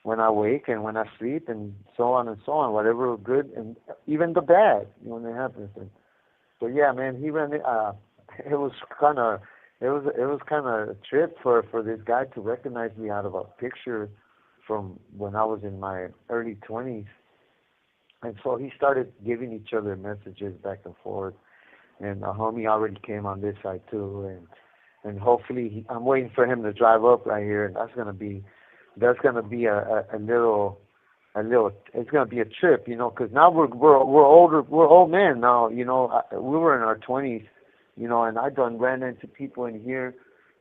when I wake and when I sleep, and so on, whatever good and even the bad when it happens. So yeah, man, he ran it. It was kind of a trip for this guy to recognize me out of a picture from when I was in my early 20s. And so he started giving each other messages back and forth. And a homie already came on this side too. And hopefully I'm waiting for him to drive up right here. And that's gonna be a little. It's gonna be a trip, because now we're older. We're old men now. We were in our 20s. And I done ran into people in here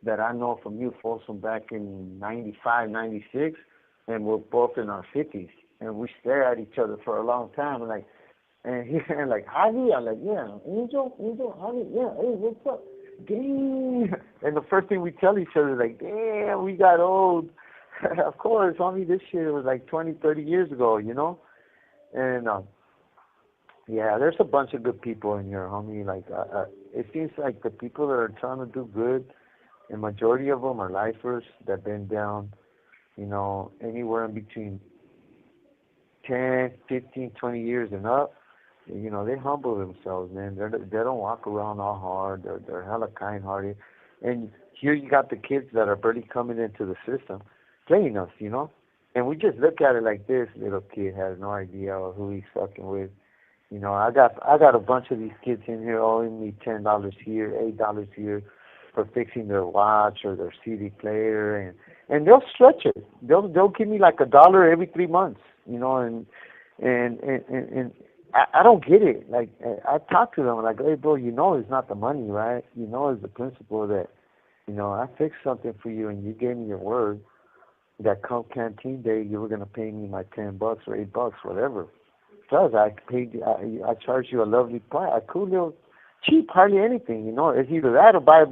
that I know from youth Folsom back in 95, 96, and we're both in our 50s, and we stare at each other for a long time, and he's like, Javi? I'm like, yeah. Angel, Javi, yeah, hey, what's up? Damn. And the first thing we tell each other is like, damn, we got old. Of course, homie, this shit was like 20, 30 years ago, and yeah, there's a bunch of good people in here, homie. Like, it seems like the people that are trying to do good, the majority of them are lifers that been down, anywhere in between 10, 15, 20 years and up. They humble themselves, man. They don't walk around all hard. They're hella kind-hearted, and here you got the kids that are barely coming into the system, playing us. And we just look at it like this little kid has no idea who he's fucking with. I got a bunch of these kids in here owing me $10 here, $8 here for fixing their watch or their CD player, and they'll stretch it. They'll give me like $1 every 3 months, and I don't get it. Like I talk to them like, hey bro, it's not the money, right? It's the principle that I fixed something for you and you gave me your word that come canteen day you were gonna pay me my $10 or $8, whatever. Plus, I charge you a lovely price, a cool little cheap, hardly anything. It's either that or buy.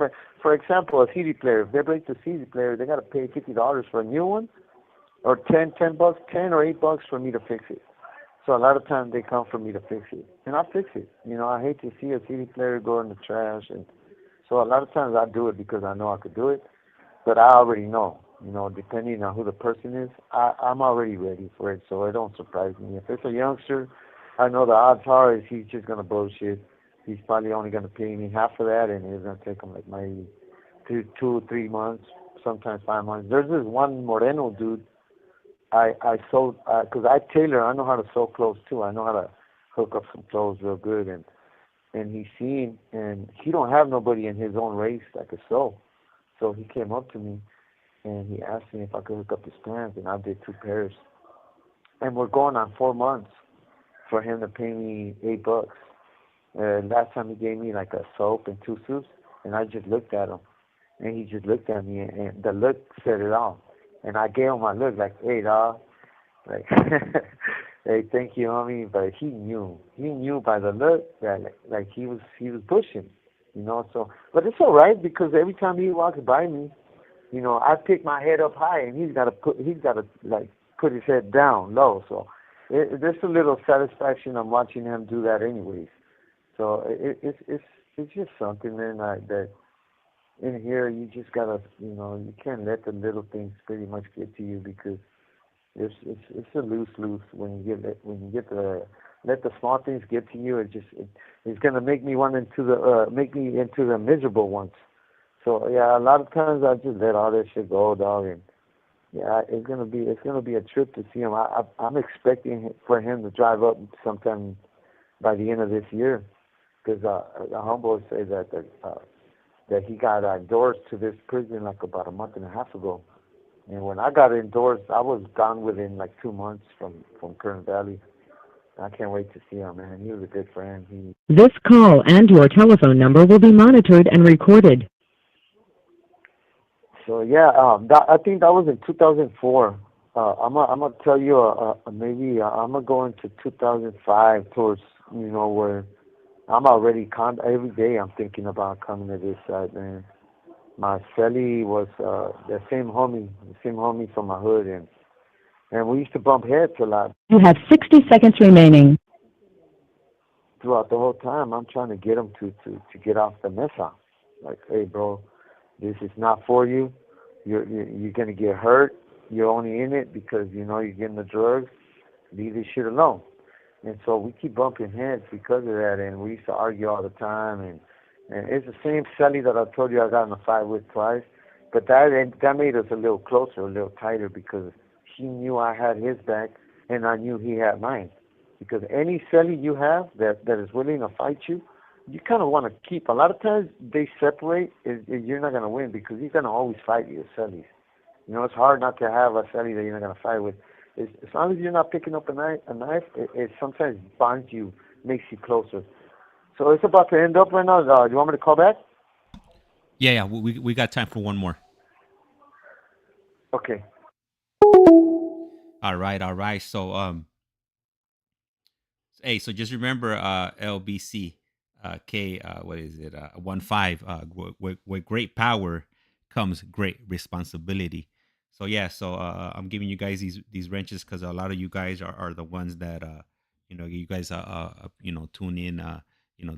For example, a CD player. If they break the CD player, they got to pay $50 for a new one, or $10 bucks, 10 or $8 for me to fix it. So a lot of times they come for me to fix it, and I fix it. I hate to see a CD player go in the trash, and so a lot of times I do it because I know I could do it, but I already know. Depending on who the person is, I'm already ready for it, so it don't surprise me. If it's a youngster, I know the odds are is he's just gonna bullshit. He's probably only gonna pay me half of that, and it's gonna take him like maybe 2 or 3 months, sometimes 5 months. There's this one Moreno dude I sold because I tailor. I know how to sew clothes too. I know how to hook up some clothes real good, and he's seen, and he don't have nobody in his own race that could sew. So he came up to me and he asked me if I could hook up his pants, and I did 2 pairs. And we're going on 4 months for him to pay me $8. Last time he gave me like a soap and 2 suits, and I just looked at him, and he just looked at me, and the look said it all. And I gave him my look like, hey, dog, like, hey, thank you, homie. But he knew by the look that like he was pushing. So, but it's all right because every time he walks by me, I pick my head up high, and he's got to like put his head down low. So there's a little satisfaction. I'm watching him do that, anyways. So it's just something, man. That in here you just gotta, you can't let the little things pretty much get to you because it's a lose when you get the let the small things get to you. It's gonna make me into the miserable ones. So yeah, a lot of times I just let all that shit go, dog, and yeah, it's gonna be a trip to see him. I'm expecting for him to drive up sometime by the end of this year, because the homeboy say that he got endorsed to this prison like about a month and a half ago, and when I got endorsed, I was gone within like 2 months from Kern Valley. I can't wait to see him, man. He was a good friend. This call and your telephone number will be monitored and recorded. So yeah, I think that was in 2004. I'm gonna tell you, maybe I'm gonna go into 2005 towards where I'm already every day I'm thinking about coming to this side, man. My celly was the same homie from my hood, and we used to bump heads a lot. You have 60 seconds remaining. Throughout the whole time, I'm trying to get him to get off the mesa. Like, hey, bro, this is not for you. You're gonna get hurt. You're only in it because you're getting the drugs. Leave this shit alone. And so we keep bumping heads because of that, and we used to argue all the time. And it's the same Sally that I told you I got in a fight with twice, but that made us a little closer, a little tighter, because he knew I had his back, and I knew he had mine. Because any Sally you have that is willing to fight you, you kind of want to keep. A lot of times they separate, and you're not going to win because he's going to always fight you, Sally's. It's hard not to have a Sally that you're not going to fight with. As long as you're not picking up a knife, it sometimes bonds you, makes you closer. So it's about to end up right now. Do you want me to call back? Yeah. We got time for one more. Okay. All right. So hey, so just remember LBC K what is it 15 with great power comes great responsibility. So yeah, so I'm giving you guys these wrenches because a lot of you guys are the ones that you guys tune in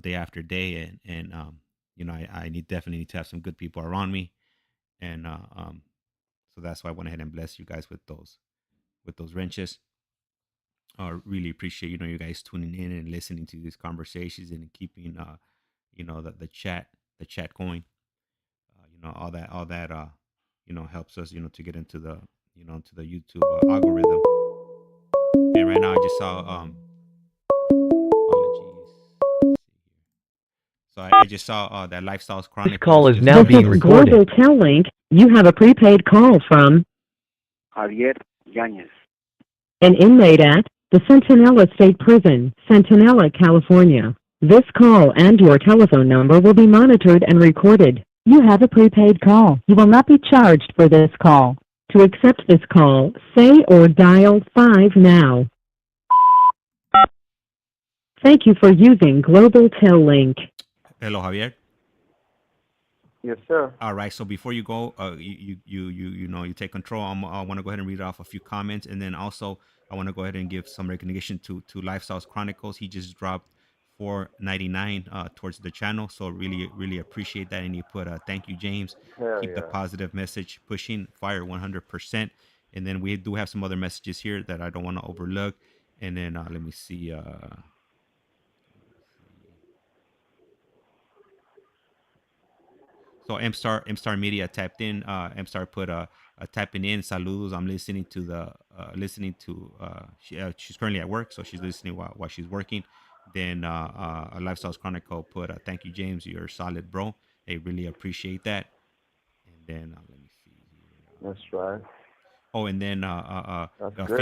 day after day, and I definitely need to have some good people around me, and so that's why I went ahead and bless you guys with those wrenches. Really appreciate you guys tuning in and listening to these conversations and keeping the chat going. All that helps us to get into the into the YouTube algorithm. And right now I just saw apologies. Let's see here. So I just saw that Lifestyles This Chronicles call is just now This dropped is being us. Global recorded. Tel Link. You have a prepaid call from Javier Yáñez. an inmate at the Centinela State Prison, Centinela, California. This call and your telephone number will be monitored and recorded. You have a prepaid call. You will not be charged for this call. To accept this call, say or dial 5 now. Thank you for using Global Tel Link. Hello, Javier. Yes, sir. All right. So before you go, you take control. I want to go ahead and read off a few comments, and then also I want to go ahead and give some recognition to Lifestyles Chronicles. He just dropped 4.99 towards the channel, so really appreciate that. And he put thank you, James. Hell Keep the yeah. positive message pushing, fire 100%. And then we do have some other messages here that I don't want to overlook. And then let me see. So M Star Media tapped in. M Star put tapping in. Saludos. I'm listening to the listening to. She's currently at work, so she's listening while she's working. Then Lifestyles Chronicle put thank you, James. You're solid, bro. Hey, really appreciate that. And then let me see here. That's right. Oh, and then That's good,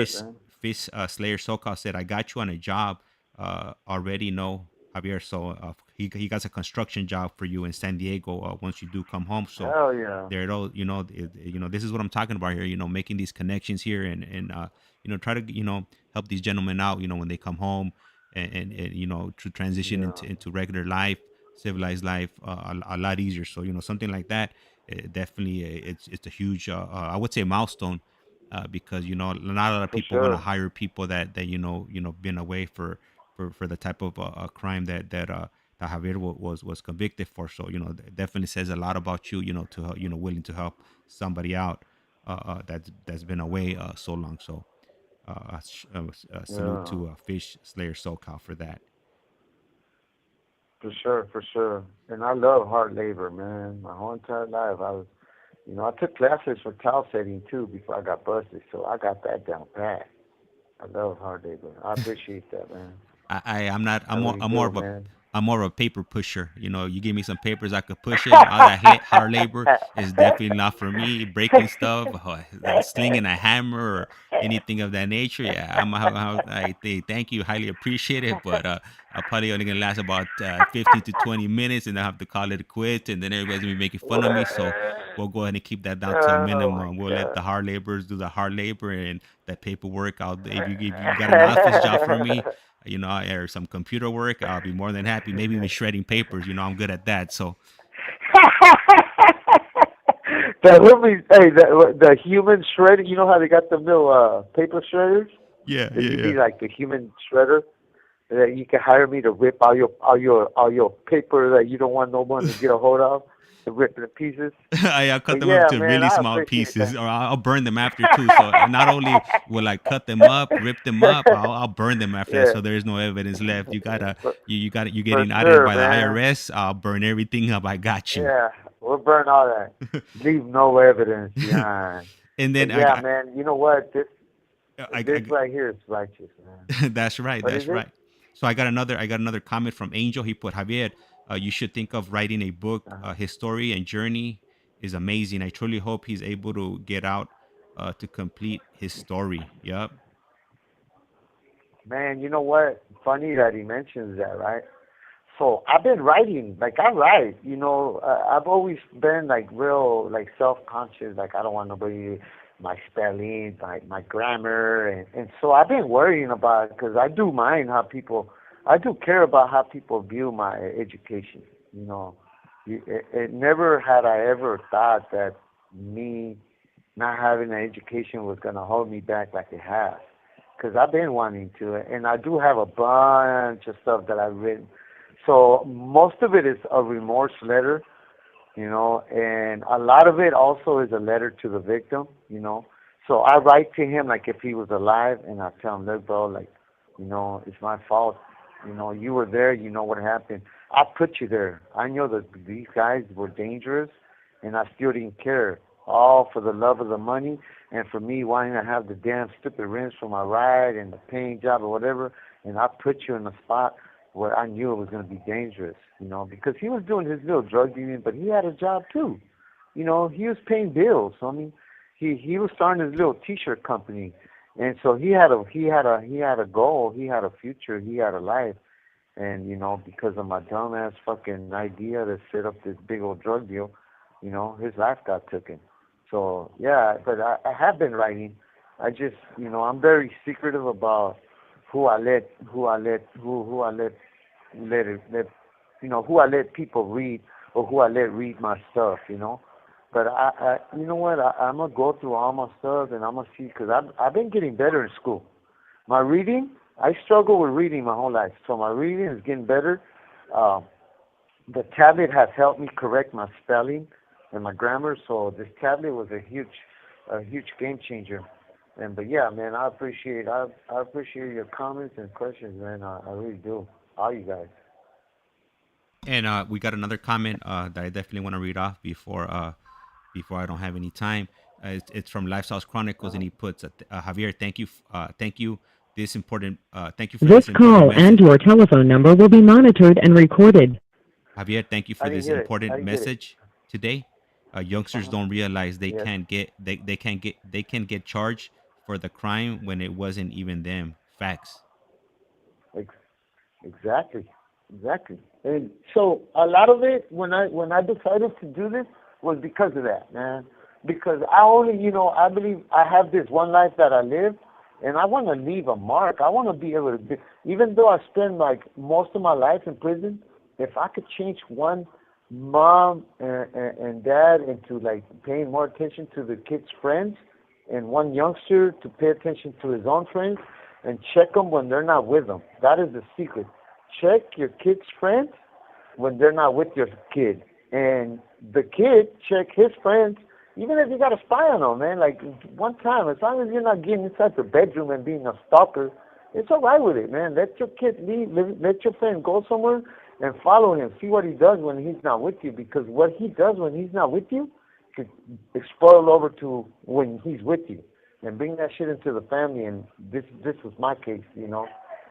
Fish man. Slayer SoCal said, "I got you on a job. Already know Javier. So he got a construction job for you in San Diego. Once you do come home, so Hell yeah. there it all. This is what I'm talking about here. Making these connections here and try to help these gentlemen out. When they come home and to transition Yeah. into regular life, civilized life, a lot easier. So something like that. Definitely, it's a huge, I would say, milestone because not a lot of For people want to sure. hire people that been away for the type of crime that Javier was convicted for. So it definitely says a lot about you. To willing to help somebody out that's been away so long. So salute Yeah. to Fish Slayer SoCal for that. For sure, for sure. And I love hard labor, man. My whole entire life, I took classes for towel setting too before I got busted, so I got that down pat. I love hard labor. I appreciate that, man. I'm not. I really do, man. I'm more of a paper pusher. You give me some papers, I could push it. All that hard labor is definitely not for me. Breaking stuff, slinging a hammer or anything of that nature. Yeah, I thank you, highly appreciate it. But I'm probably only gonna last about 15 to 20 minutes, and I have to call it quits. And then everybody's gonna be making fun of me. So we'll go ahead and keep that down to a Oh my minimum. We'll let god. the hard laborers do the hard labor and that paperwork. If you got an office job for me, or some computer work, I'll be more than happy. Maybe even shredding papers. I'm good at that. So The human shredder. You know how they got the little paper shredders? yeah, That yeah, you yeah. be like the human shredder. That you can hire me to rip all your paper that you don't want no one to get a hold of, to rip it to pieces. I'll cut But them up yeah, to man, really I small appreciate pieces, that. or I'll burn them after too. So not only will I cut them up, rip them up, I'll burn them after that. Yeah, So there's no evidence left. for, You for getting audited sure, by the man. IRS. I'll burn everything up. I got you. Yeah, we'll burn all that. Leave no evidence behind. And But then yeah, man, you know what? This this I right here is righteous, man. That's right. What is That's it? right. So I got another comment from Angel. He put, Javier, you should think of writing a book. Uh-huh. His story and journey is amazing. I truly hope he's able to get out to complete his story. Yep. Man, you know what? Funny that he mentions that, right? So I've been writing, like I write, I've always been like real, like self-conscious, like I don't want nobody, my spelling, my grammar, and so I've been worrying about it because I do mind I do care about how people view my education, you know. It never had I ever thought that me not having an education was going to hold me back like it has. Because I've been wanting to, and I do have a bunch of stuff that I've written. So most of it is a remorse letter, and a lot of it also is a letter to the victim. So I write to him like if he was alive, and I tell him, look, bro, like It's my fault. You were there. You know what happened. I put you there. I know that these guys were dangerous, and I still didn't care. All for the love of the money, and for me wanting to have the damn stupid rims for my ride and the paying job or whatever. And I put you in a spot where I knew it was going to be dangerous. Because he was doing his little drug dealing, but he had a job too. He was paying bills. I mean, he was starting his little T-shirt company, and so he had a goal, he had a future, he had a life, and because of my dumbass fucking idea to set up this big old drug deal, his life got taken. So yeah, but I have been writing. I just I'm very secretive about who I let who I let who I let people read or who I let read my stuff. But you know what? I'm gonna go through all my stuff and I'm gonna see because I've been getting better in school. My reading, I struggle with reading my whole life, so my reading is getting better. The tablet has helped me correct my spelling and my grammar, so this tablet was a huge game changer. But yeah, man, I appreciate your comments and questions, man. I really do, all you guys. And we got another comment that I definitely want to read off before I don't have any time. It's from Lifestyles Chronicles, and he puts, Javier, thank you. Thank you for This this important call and message. your telephone number will be monitored and recorded. Javier, thank you I for didn't this get it. I important didn't get it. message today. Youngsters Uh-huh. don't realize Yes. they can get charged for the crime when it wasn't even them. Facts. Ex- Exactly, exactly. And so a lot of it, when I decided to do this, was because of that, man. Because I only, I believe I have this one life that I live, and I want to leave a mark. I want to be able to, even though I spend like most of my life in prison, if I could change one mom and dad into like paying more attention to the kids' friends, and one youngster to pay attention to his own friends and check them when they're not with them. That is the secret. Check your kid's friends when they're not with your kid. And the kid check his friends, even if you got to spy on them, man. Like one time, as long as you're not getting inside the bedroom and being a stalker, it's all right with it, man. Let your kid leave. Let your friend go somewhere and follow him. See what he does when he's not with you, because what he does when he's not with you could spoil over to when he's with you, and bring that shit into the family. And this was my case.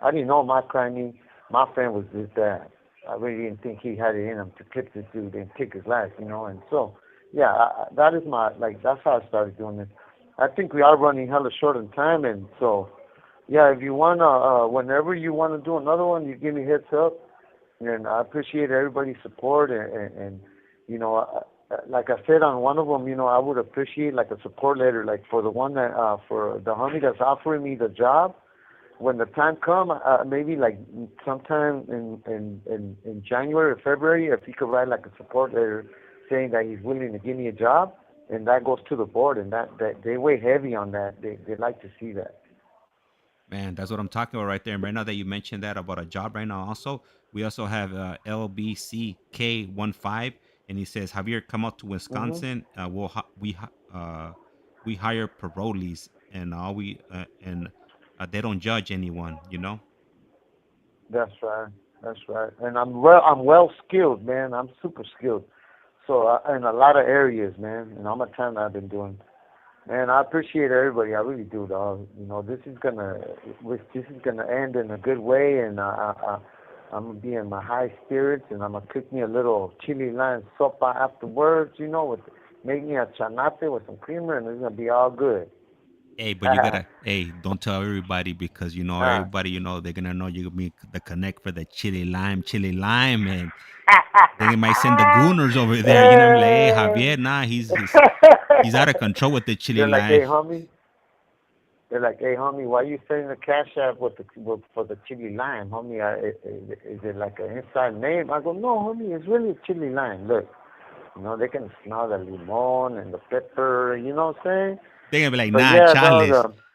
I didn't know my crime. My friend was just that. I really didn't think he had it in him to clip this dude and take his life. And so, yeah, that is that's how I started doing it. I think we are running hella short on time, and so, yeah, if you wanna, whenever you wanna do another one, you give me heads up, and I appreciate everybody's support, and like I said on one of them, I would appreciate like a support letter, like for the one that, for the homie that's offering me the job. When the time come, maybe like sometime in January or February, if he could write like a support letter saying that he's willing to give me a job, and that goes to the board, and that they weigh heavy on that. They like to see that. Man, that's what I'm talking about right there. And right now that you mentioned that about a job right now, also we also have LBCK15, and he says, Javier, come out to Mhm. Wisconsin. We hire parolees, and and they don't judge anyone. That's right. That's right. And I'm well skilled, man. I'm super skilled. So in a lot of areas, man. And all my time I've been doing. Man, I appreciate everybody. I really do, dog. This is gonna end in a good way, and I'm gonna be in my high spirits, and I'm gonna cook me a little chili lime sopa afterwards. With make me a chanate with some creamer, and it's gonna be all good. Hey, but you gotta, hey, don't tell everybody because Ah. everybody, they're gonna know you be the connect for the chili lime, and they might send the gooners over there. Be like, hey, Javier, nah, he's out of control with the chili They're like, lime. hey, homie. They're like, hey, homie, why you sending the cash app for the chili lime, homie? Is it like an inside name? I go, no, homie, it's really chili lime. Look, they can smell the limon and the pepper. You know what I'm saying? They're gonna be like, But nah, yeah, dog. Charles.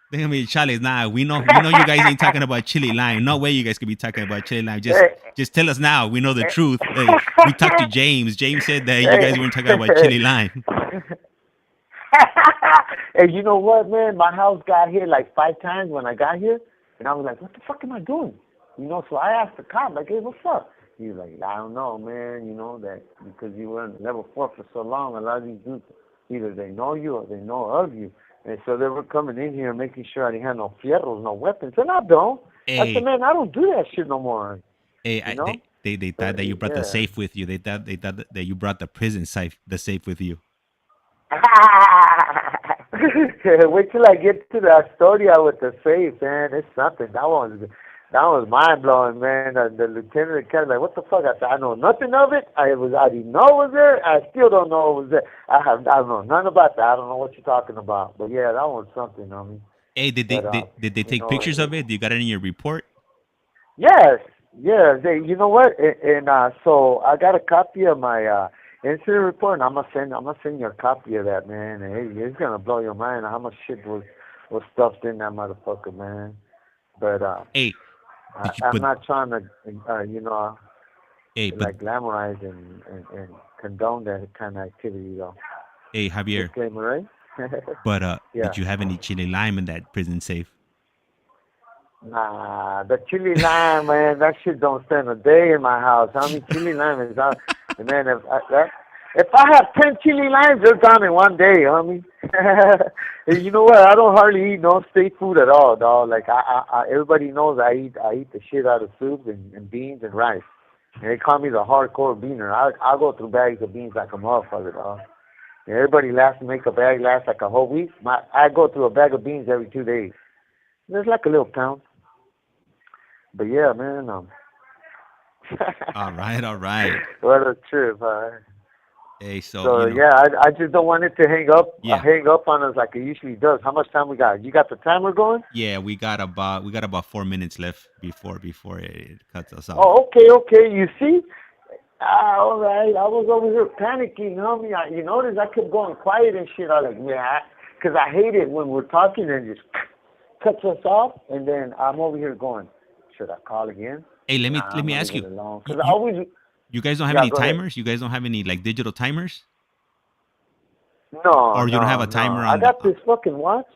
They're gonna be Charles. Nah, we know you guys ain't talking about chili lime. No way you guys could be talking about chili lime. Just Hey, just tell us now. We know the hey, truth. Hey, we talked to James. James said that you guys weren't talking about hey. chili lime. Hey, you know what, man? My house got hit like 5 times when I got here, And I was like, what the fuck am I doing? You know, so I asked the cop, like, hey, what's up? He was like, I don't know, man, you know, that because you were in level 4 for so long, a lot of these dudes, either they know you or they know of you. And so they were coming in here making sure I didn't have no fierros, no weapons. And I don't. I Hey, said, man, I don't do that shit no more. hey, You know? they thought that you brought the Yeah. safe with you. They thought that you brought the prison safe with you. Wait till I get to the Astoria with the safe, man. It's something. That was mind blowing, man. The lieutenant kind of like, what the fuck? I said, I know nothing of it. I didn't know it was there. I still don't know it was there. I don't know nothing about that. I don't know what you're talking about. But yeah, that was something on me. Hey, did they take pictures of it? You got it in your report? Yes, yes. You know what? And so I got a copy of my incident report, and I'm gonna send you a copy of that, man. And hey, it's gonna blow your mind how much shit was stuffed in that motherfucker, man. But Hey, I'm not trying to, you know, hey, like glamorize and condone that kind of activity, though. hey, Javier. Disclaimer, right? But Yeah. did you have any chili lime in that prison safe? Nah, the chili lime, man, that shit don't stand a day in my house. How many chili lime is out? And man, if I have 10 chili limes, they're gone in one day, homie. And you know what? I don't hardly eat no state food at all, dog. Like everybody knows I eat the shit out of soup and beans and rice. And they call me the hardcore beaner. I go through bags of beans like a motherfucker, dog. And everybody laughs to make a bag last like a whole week. I go through a bag of beans every 2 days. It's like a little pound. But yeah, man. All right. What a trip, Hey, So you know, yeah, I just don't want it to hang up Yeah. on us like it usually does. How much time we got? You got the timer going? yeah, we got about 4 minutes left before it cuts us off. Oh, okay. You see? All right. I was over here panicking, homie. You notice I kept going quiet and shit. I was like, yeah, because I hate it when we're talking and just cuts us off, and then I'm over here going, should I call again? Hey, let me ask you. Because I always. You guys don't have Yeah, any go ahead. timers? You guys don't have any like digital timers? No. Or you don't have a timer no. on I got the- this fucking watch.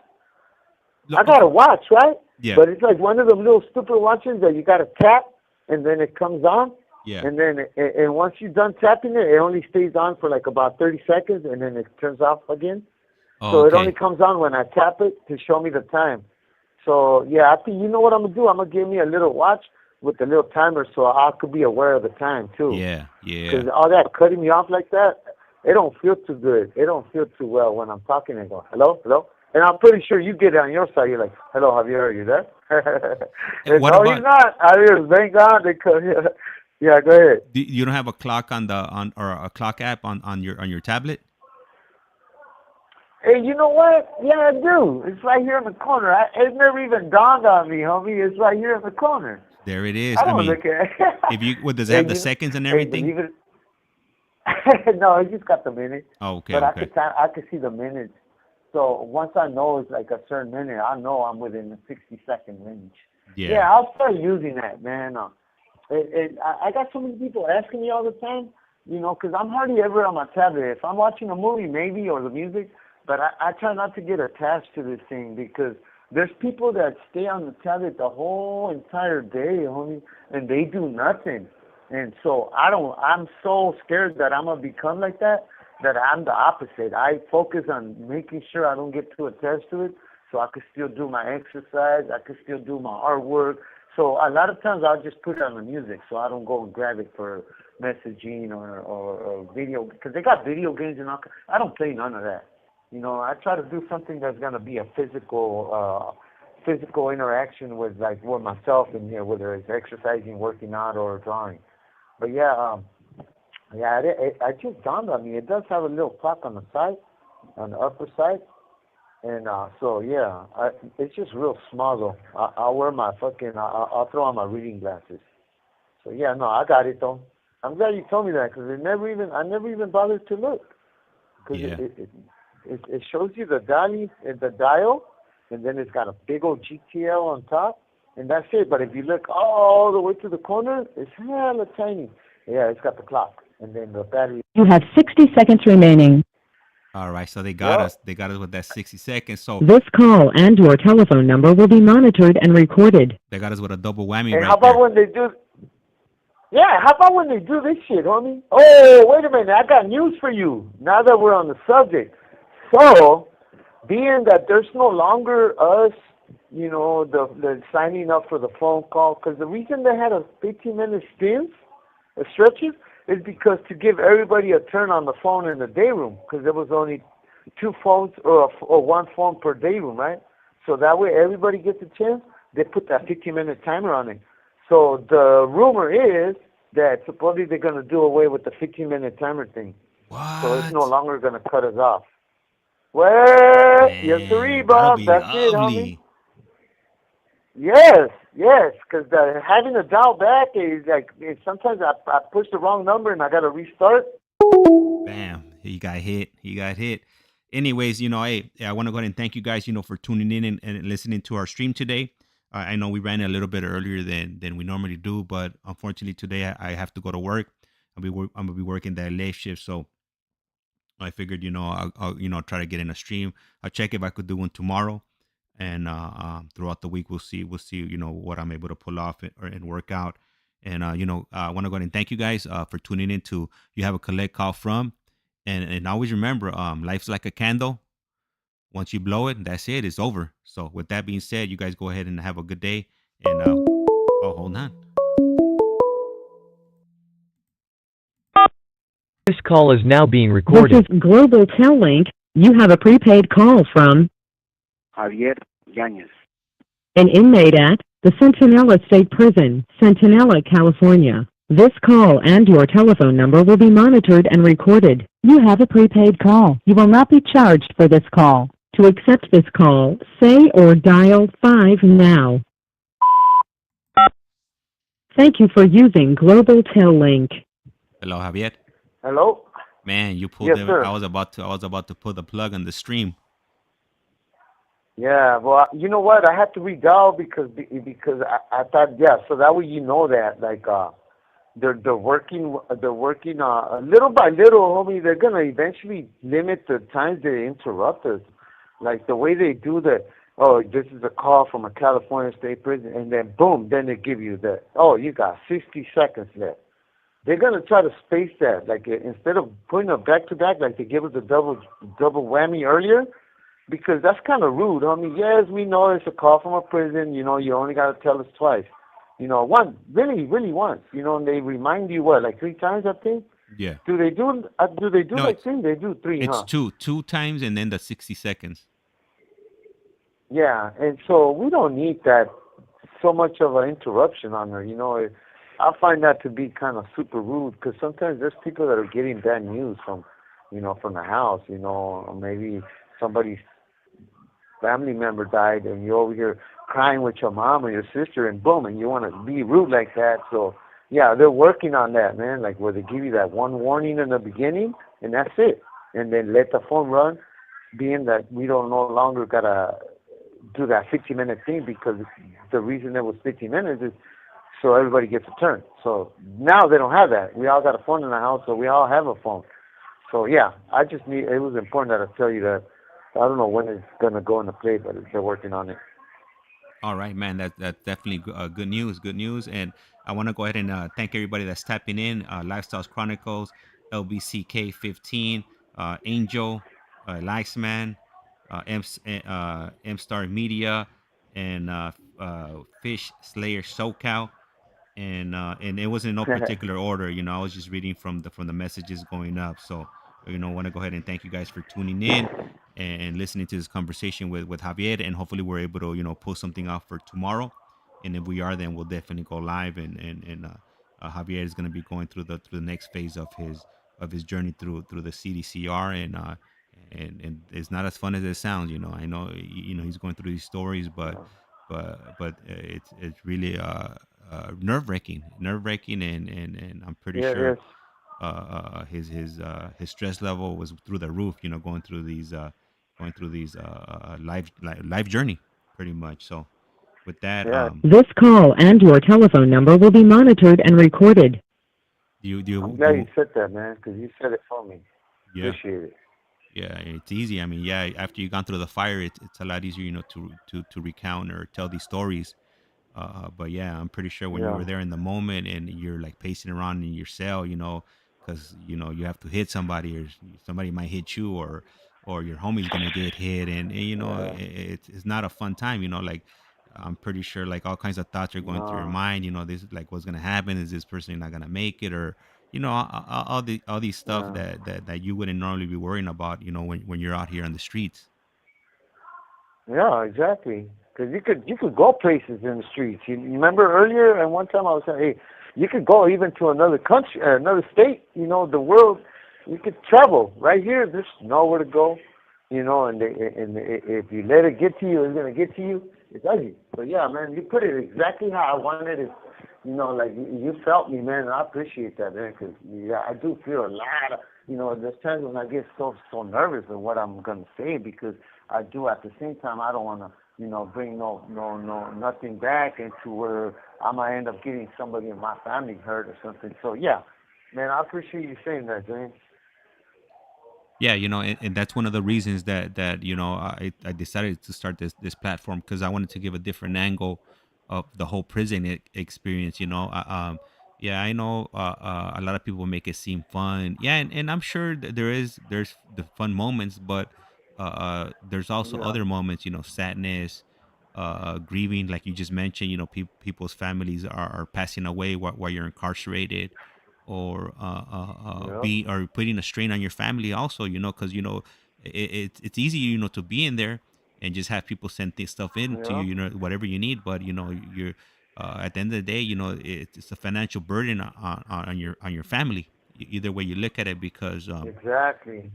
Look, I got a watch, right? Yeah. But it's like one of them little stupid watches that you got to tap, and then it comes on. Yeah. And then, and once you're done tapping it, it only stays on for like about 30 seconds, and then it turns off again. Oh, So okay. it only comes on when I tap it to show me the time. So, yeah, I think you know what I'm going to do? I'm going to give me a little watch with a little timer so I could be aware of the time, too. Yeah. Because all that cutting me off like that, it don't feel too good. It don't feel too well when I'm talking and going, hello? And I'm pretty sure you get it on your side. You're like, hello, Javier, are you there? And what no, about- he's not. Javier, thank God. Yeah, go ahead. You don't have a clock or a clock app on your tablet? Hey, you know what? Yeah, I do. It's right here in the corner. It never even dawned on me, homie. It's right here in the corner. There it is. I don't mean, look at it. does it have the seconds and everything? Believe it. No, it just got the minutes. Oh, okay. But Okay. I could see the minutes. So once I know it's like a certain minute, I know I'm within the 60-second range. Yeah. Yeah, I'll start using that, man. I got so many people asking me all the time, you know, because I'm hardly ever on my tablet. If I'm watching a movie, maybe, or the music, but I try not to get attached to this thing because there's people that stay on the tablet the whole entire day, homie, and they do nothing. And so I'm so scared that I'm going to become like that I'm the opposite. I focus on making sure I don't get too attached to it so I can still do my exercise, I can still do my artwork. So a lot of times I'll just put it on the music so I don't go and grab it for messaging or video, because they got video games and all. I don't play none of that. You know, I try to do something that's going to be a physical interaction with myself, and whether it's exercising, working out, or drawing. But it just dawned on me. It does have a little clock on the side, on the upper side, and it's just real small though. I'll wear my I'll throw on my reading glasses. So yeah, no, I got it though. I'm glad you told me that because I never even bothered to look. Because it shows you the dial, and then it's got a big old GTL on top, and that's it. But if you look all the way to the corner, it's hella tiny. Yeah, it's got the clock, and then the battery. You have 60 seconds remaining. All right, so they got Yep. us. They got us with that 60 seconds. So This call and your telephone number will be monitored and recorded. they got us with a double whammy And how right about there. when they do? Yeah, how about when they do this shit, homie? Oh, wait a minute, I got news for you. Now that we're on the subject, so being that there's no longer us, the signing up for the phone call, because the reason they had a 15-minute stretches, is because to give everybody a turn on the phone in the day room, because there was only two phones or one phone per day room, right? So that way everybody gets a chance. They put that 15-minute timer on it. So the rumor is that supposedly they're going to do away with the 15-minute timer thing. So it's no What? longer going to cut us off. Well, yes, sir, Damn, that'll Bob. be That's it, homie. lovely. Yes, because having to dial back is like sometimes I push the wrong number and I got to restart. Bam, he got hit. He got hit. Anyways, hey, I want to go ahead and thank you guys, for tuning in and listening to our stream today. I know we ran a little bit earlier than we normally do, but unfortunately today I have to go to work. I'm gonna be working that late shift, so I figured, I'll try to get in a stream. I'll check if I could do one tomorrow, and throughout the week we'll see what I'm able to pull off and work out. And I want to go ahead and thank you guys for tuning in to You Have a Collect Call From, and always remember, life's like a candle. Once you blow it, that's it. It's over. So with that being said, you guys go ahead and have a good day. And oh, hold on. This call is now being This recorded. is Global Tel Link. You have a prepaid call from Javier Yanez. an inmate at the Centinela State Prison, Centinela, California. This call and your telephone number will be monitored and recorded. You have a prepaid call. You will not be charged for this call. To accept this call, say or dial 5 now. Thank you for using Global Tel Link. Hello, Javier. Hello? Man, you pulled Yes, it. sir. I was about to pull the plug on the stream. Yeah, well, you know what? I had to redial because I thought, yeah, so that way you know that, like, they're working little by little, homie. They're gonna eventually limit the times they interrupt us, like the way they do the. Oh, this is a call from a California state prison, and then boom, then they give you the. Oh, you got 60 seconds left. They're gonna try to space that, like instead of putting it back to back, like they give us a double whammy earlier, because that's kind of rude, homie. Yes, we know it's a call from a prison. You only gotta tell us twice. Really once. And they remind you what, like 3 times, I think. Yeah. Do they do No, like 3? They do 3, It's huh? two times, and then the 60 seconds. Yeah, and so we don't need that so much of an interruption on her. I find that to be kind of super rude because sometimes there's people that are getting bad news from the house. Or maybe somebody's family member died, and you're over here crying with your mom or your sister, and boom, and you want to be rude like that. So yeah, they're working on that, man. Like where they give you that one warning in the beginning, and that's it, and then let the phone run. Being that we don't no longer gotta do that 15-minute thing because the reason it was 15 minutes is so everybody gets a turn. So now they don't have that. We all got a phone in the house, so we all have a phone. So yeah, it was important that I tell you that. I don't know when it's gonna go into play, but they're working on it. All right, man. That's definitely good news. Good news. And I want to go ahead and thank everybody that's tapping in. Lifestyles Chronicles, LBCK15, Angel, Lifesman, M Star Media, and Fish Slayer SoCal. And it was in no particular order. I was just reading from the messages going up. So want to go ahead and thank you guys for tuning in and listening to this conversation with Javier, and hopefully we're able to pull something off for tomorrow. And if we are, then we'll definitely go live, and Javier is going to be going through the next phase of his journey through the CDCR, and it's not as fun as it sounds. I know he's going through these stories, but it's really nerve wracking, and I'm pretty Yeah, it sure is. his stress level was through the roof. Going through these life journey, pretty much. So with that, Yeah, This call and your telephone number will be monitored and recorded. do you do I'm you, glad do you you, said that, man, because you said it for me. yeah Appreciate it. Yeah, it's easy. I mean, yeah, after you've gone through the fire, it's a lot easier, to recount or tell these stories. But yeah, I'm pretty sure when you Yeah, were there in the moment and you're like pacing around in your cell, because you have to hit somebody, or somebody might hit you, or your homie's gonna get hit, and yeah, it's not a fun time. Like I'm pretty sure like all kinds of thoughts are going through your no, mind. This is like what's gonna happen. Is this person not gonna make it, or all these stuff yeah. that you wouldn't normally be worrying about. When you're out here on the streets. Yeah, exactly. Because you could go places in the streets. You remember earlier, and one time I was saying, hey, you could go even to another country, another state. The world. You could travel. Right here, there's nowhere to go. And if you let it get to you, it's gonna get to you. It's ugly. But yeah, man, you put it exactly how I wanted it. Like you felt me, man. And I appreciate that, man. Because yeah, I do feel a lot of. There's times when I get so nervous of what I'm gonna say because I do at the same time I don't want to bring no nothing back into where I might end up getting somebody in my family hurt or something. So yeah, man, I appreciate you saying that, James. Yeah, and that's one of the reasons that I decided to start this platform, because I wanted to give a different angle of the whole prison experience. Yeah, I know a lot of people make it seem fun. Yeah, and I'm sure that there's the fun moments, but there's also Yeah, other moments. Sadness, grieving, like you just mentioned. People's families are passing away while you're incarcerated, or yep, be or putting a strain on your family also, because it's easy, to be in there and just have people send this stuff in to you, yep, whatever you need. But you're at the end of the day, it's a financial burden on your family, either way you look at it, because exactly.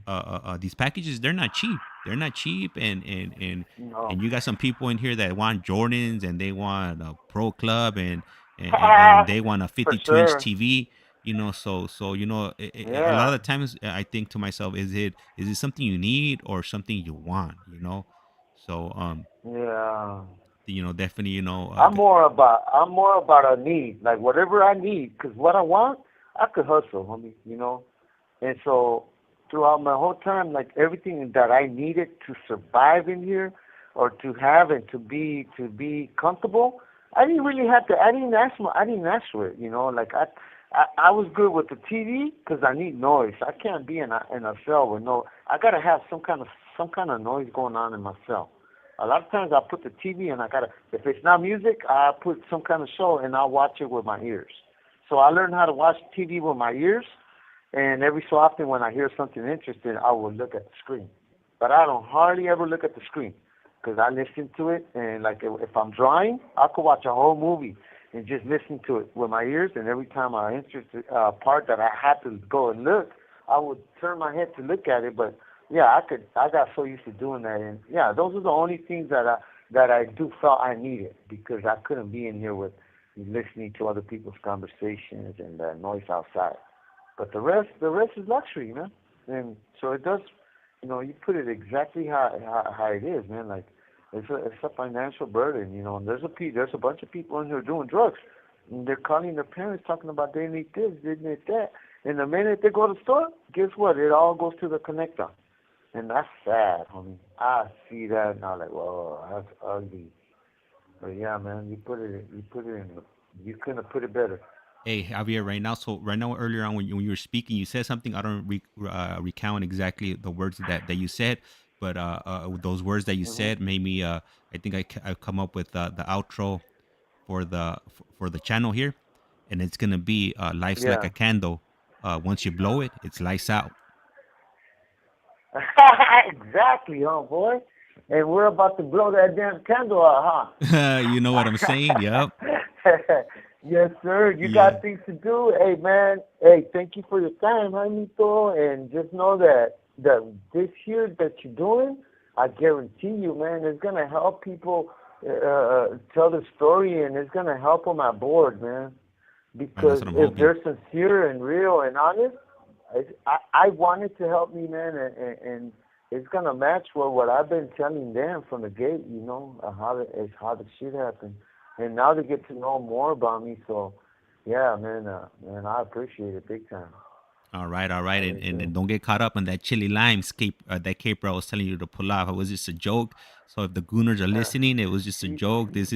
these packages, they're not cheap, and No. you got some people in here that want Jordans, and they want a pro club, and they want a For 52-inch sure. TV. So a lot of Yeah, the times I think to myself, is it something you need or something you want? So yeah. definitely, I'm more about a need, like whatever I need, because what I want, I could hustle, homie. And so throughout my whole time, like everything that I needed to survive in here, or to have and to be comfortable, I didn't really have to. I didn't ask for it. Like I was good with the TV because I need noise. I can't be in a cell with no. I gotta have some kind of noise going on in my cell. A lot of times I put the TV and I gotta. If it's not music, I put some kind of show and I watch it with my ears. So I learned how to watch TV with my ears, and every so often, when I hear something interesting, I will look at the screen. But I don't hardly ever look at the screen because I listen to it. And like if I'm drawing, I could watch a whole movie and just listen to it with my ears. And every time I interested part that I had to go and look, I would turn my head to look at it. But yeah, I could. I got so used to doing that. And yeah, those are the only things that I do felt I needed because I couldn't be in here with listening to other people's conversations and noise outside. But the rest is luxury, man. And so it does, you put it exactly how it is, man. Like it's a financial burden, And there's a bunch of people in here doing drugs, and they're calling their parents talking about they need this, they need that. And the minute they go to the store, guess what? It all goes to the connector, and that's sad, homie. I see that and I'm like, whoa, that's ugly. But yeah, man, you couldn't have put it better. hey, Javier, right now. So right now, earlier on, when you were speaking, you said something. I don't recount exactly the words that you said, but those words that you Hmm. said made me. I think I come up with the outro for the channel here, and it's gonna be "Life's like Yeah. a candle. Once you blow it, it's lights out." Exactly, huh, boy? And we're about to blow that damn candle out, You know what I'm saying? Yep. huh? Yes, sir. You Yeah. got things to do. Hey, man. Hey, thank you for your time, Jaimito. And just know that this here that you're doing, I guarantee you, man, it's gonna help people tell the story, and it's gonna help them at board, man. Man, that's Because what I'm if hoping. they're sincere and real and honest, I want it to help me, man, and it's gonna match what I've been telling them from the gate, how the shit happened, and now they get to know more about me. So, yeah, man, I appreciate it big time. All right, all right, and don't get caught up on that chili lime that caper I was telling you to pull off. It was just a joke. So if the Gooners are listening, it was just a joke. This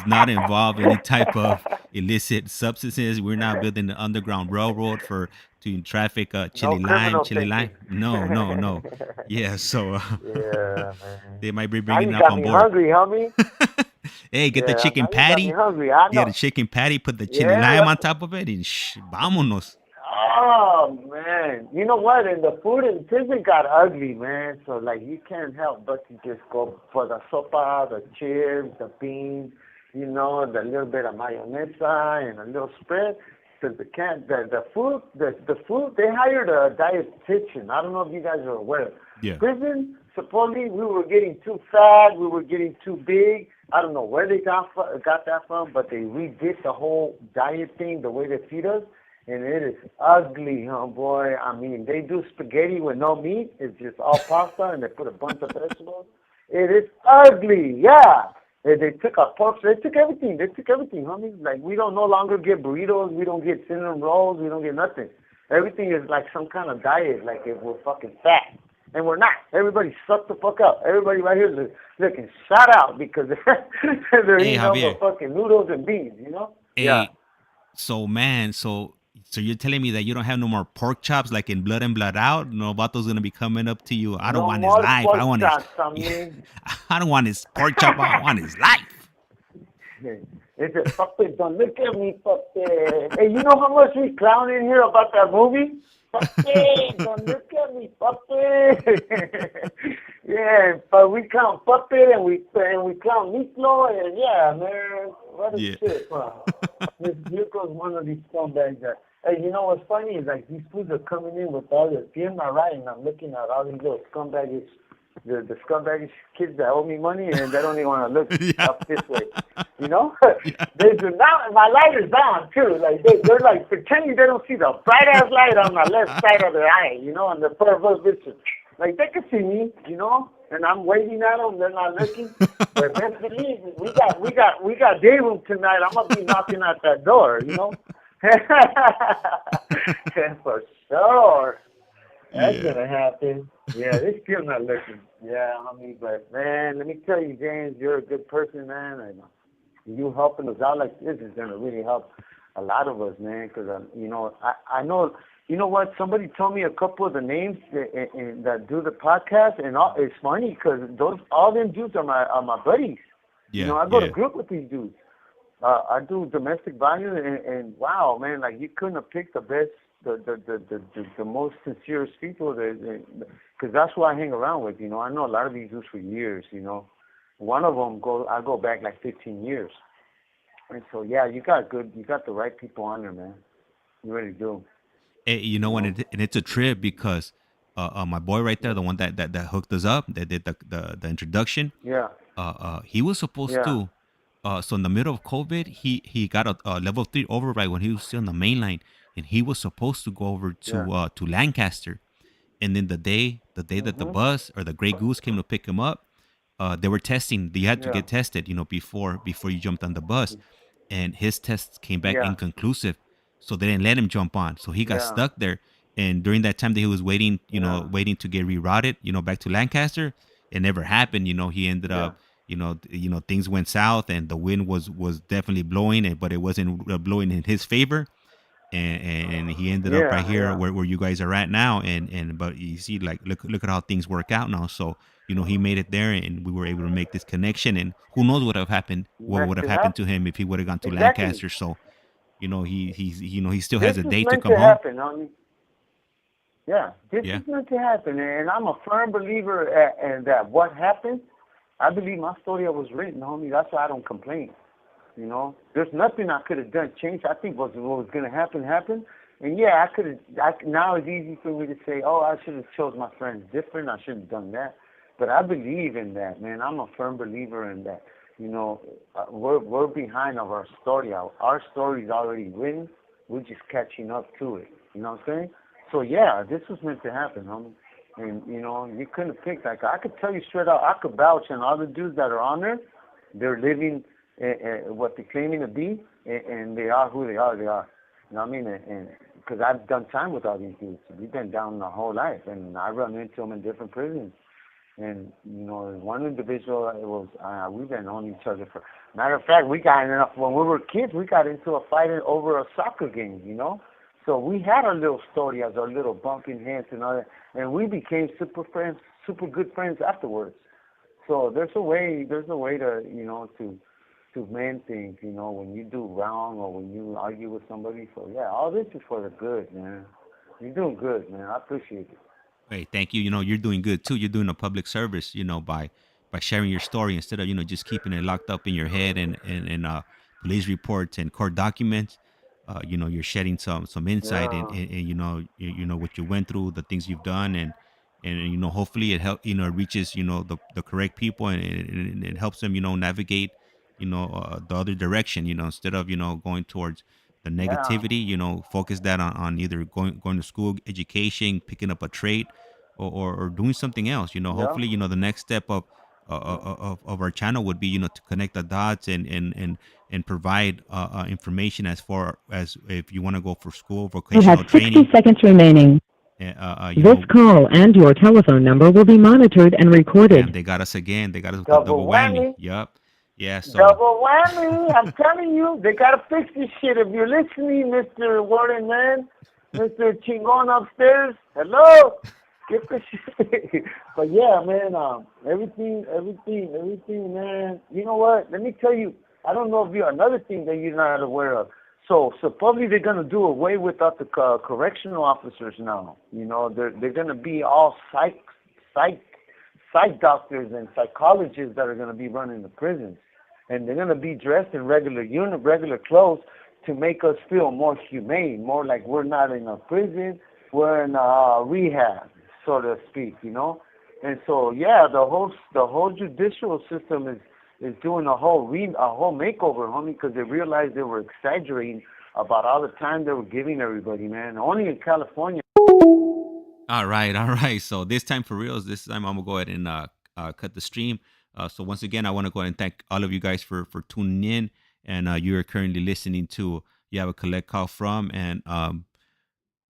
not involve any type of illicit substances. We're not building the underground railroad to traffic No criminal chili lime. thinking. No, no, no. Yeah, so Yeah, man. they might be Now bringing you it up got on me board. hungry, homie. Hey, get the Yeah, chicken now you got me patty. hungry. I Get a know. chicken patty. Put the chili Yeah, lime on that's top of it, and vámonos. Oh man, you know what? And the food in prison got ugly, man. So like, you can't help but to just go for the sopa, the chips, the beans, the little bit of mayonesa and a little spread. Cause the food they hired a dietitian. I don't know if you guys are aware. Yeah. Prison, supposedly we were getting too fat, we were getting too big. I don't know where they got that from, but they redid the whole diet thing, the way they feed us. And it is ugly, boy. I mean, they do spaghetti with no meat. It's just all pasta, and they put a bunch of vegetables. It is ugly, yeah. They took our pork. They took everything. They took everything, homie. Like, we don't no longer get burritos. We don't get cinnamon rolls. We don't get nothing. Everything is like some kind of diet, like if we're fucking fat. And we're not. Everybody suck the fuck up. Everybody right here is looking shot out because they're Hey, eating all Javier. the fucking noodles and beans, Yeah. Hey, so man, so you're telling me that you don't have no more pork chops like in Blood and Blood Out? No, Vato's gonna be coming up to you. I don't No want his more life. I pork want his. chops, homie. I don't want his pork chop. I want his life. They said, "Papi, don't look at me, papi." Hey, you know how much we clown in here about that movie? Papi, don't look at me, papi. Yeah, but we clown Papi and we clown Miklo, and yeah, man, what a Yeah. shit, bro. Here goes one of these scumbags that. Hey, you know what's funny is like these fools are coming in with all the pierna right, and I'm looking at all these little scumbags. The scumbagish kids that owe me money and they don't even want to look up this way, They do not. My light is down too. Like they're like pretending they don't see the bright ass light on the left side of their eye, and the perverse bitches. Like they can see me, and I'm waving at them. They're not looking. But best believe we got day room tonight. I'm gonna be knocking at that door, For sure. That's gonna happen. Yeah, they're still not looking. Yeah, but man, let me tell you, James, you're a good person, man, and you helping us out like this is gonna really help a lot of us, man. Because I know, what? Somebody told me a couple of the names that do the podcast, and it's funny because all them dudes are my buddies. Yeah. I go to group with these dudes. I do domestic violence, and wow, man, like you couldn't have picked the best. The most sincerest people, because that's who I hang around with. I know a lot of these dudes for years. One of them I go back like 15 years, and so yeah, you got the right people on there, man. You really do. Hey, and it's a trip because my boy right there, the one that hooked us up, that did the introduction. Yeah. He was supposed Yeah. to. So in the middle of COVID, he got a level 3 override when he was still on the main line, and he was supposed to go over to Lancaster. And then the day that the bus or the Grey Goose came to pick him up, they were testing. You had to get tested, before you jumped on the bus, and his tests came back Yeah. inconclusive, so they didn't let him jump on. So he got Yeah. stuck there. And during that time that he was waiting, waiting to get rerouted, back to Lancaster, it never happened. He ended up, things went south, and the wind was definitely blowing, but it wasn't blowing in his favor. And he ended up right here where you guys are at now, but you see, like, look at how things work out now. So he made it there, and we were able to make this connection, and who knows what would have happened to him if he would have gone to Exactly. Lancaster. So he still This has a is day to meant come to home. happen, homie. Yeah, this Yeah. is meant to happen, and I'm a firm believer in that. What happened, I believe my story was written, homie. That's why I don't complain. There's nothing I could have done, changed. I think what was going to happen happened, and yeah, I could have. Now it's easy for me to say, oh, I should have chose my friends different. I shouldn't have done that, but I believe in that, man. I'm a firm believer in that. We're behind of our story. Our story's already written. We're just catching up to it. You know what I'm saying? So yeah, this was meant to happen, homie. And you couldn't have picked. Like I could tell you straight out, I could vouch on all the dudes that are on there. They're living what they're claiming to be, and they are who they are. They are. You know what I mean? And because I've done time with all these dudes. We've been down the whole life, and I run into them in different prisons. And one individual, it was we've been on each other for. Matter of fact, we got enough when we were kids. We got into a fight over a soccer game, So we had our little story as our little bumping heads and all that, and we became super friends, super good friends afterwards. So there's a way to to mend things, when you do wrong or when you argue with somebody. So yeah, all this is for the good, man. You're doing good, man. I appreciate it. Hey, thank you. You're doing good too. You're doing a public service, by sharing your story instead of, just keeping it locked up in your head and police reports and court documents. You're shedding some insight Yeah, and what you went through, the things you've done, and hopefully it help it reaches the correct people, and it helps them navigate the other direction, instead of going towards the yeah, negativity. Focus that on either going to school, education, picking up a trade, or doing something else. yeah, Hopefully the next step of our channel would be to connect the dots and provide information as far as if you want to go for school, You have vocational 60 training. seconds remaining. You This know, call and your telephone number will be monitored and damn, recorded. they got us again. They got us with the double double whammy. whammy. Yup. Yeah. So Double whammy! I'm telling you, they gotta fix this shit. If you're listening, Mr. Warden Man, Mr. Chingon upstairs, hello, get this shit. But yeah, man, everything, man. You know what? Let me tell you. I don't know if you another thing that you're not aware of. So supposedly they're gonna do away with the correctional officers now. They're gonna be all psych psych doctors and psychologists that are gonna be running the prisons, and they're going to be dressed in regular clothes to make us feel more humane, more like we're not in a prison, we're in a rehab, so to speak. And so yeah, the whole judicial system is doing a whole makeover, homie, because they realized they were exaggerating about all the time they were giving everybody, man. Only in California. all right, all right. So this time for reals, this time I'm gonna go ahead and cut the stream. So once again, I want to go ahead and thank all of you guys for tuning in, and you are currently listening to You Have a Collect Call From, and I'm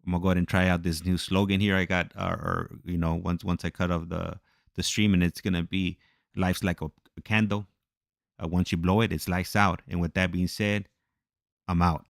gonna go ahead and try out this new slogan here. I got, or once I cut off the stream, and it's gonna be life's like a candle. Once you blow it, it's lights out. And with that being said, I'm out.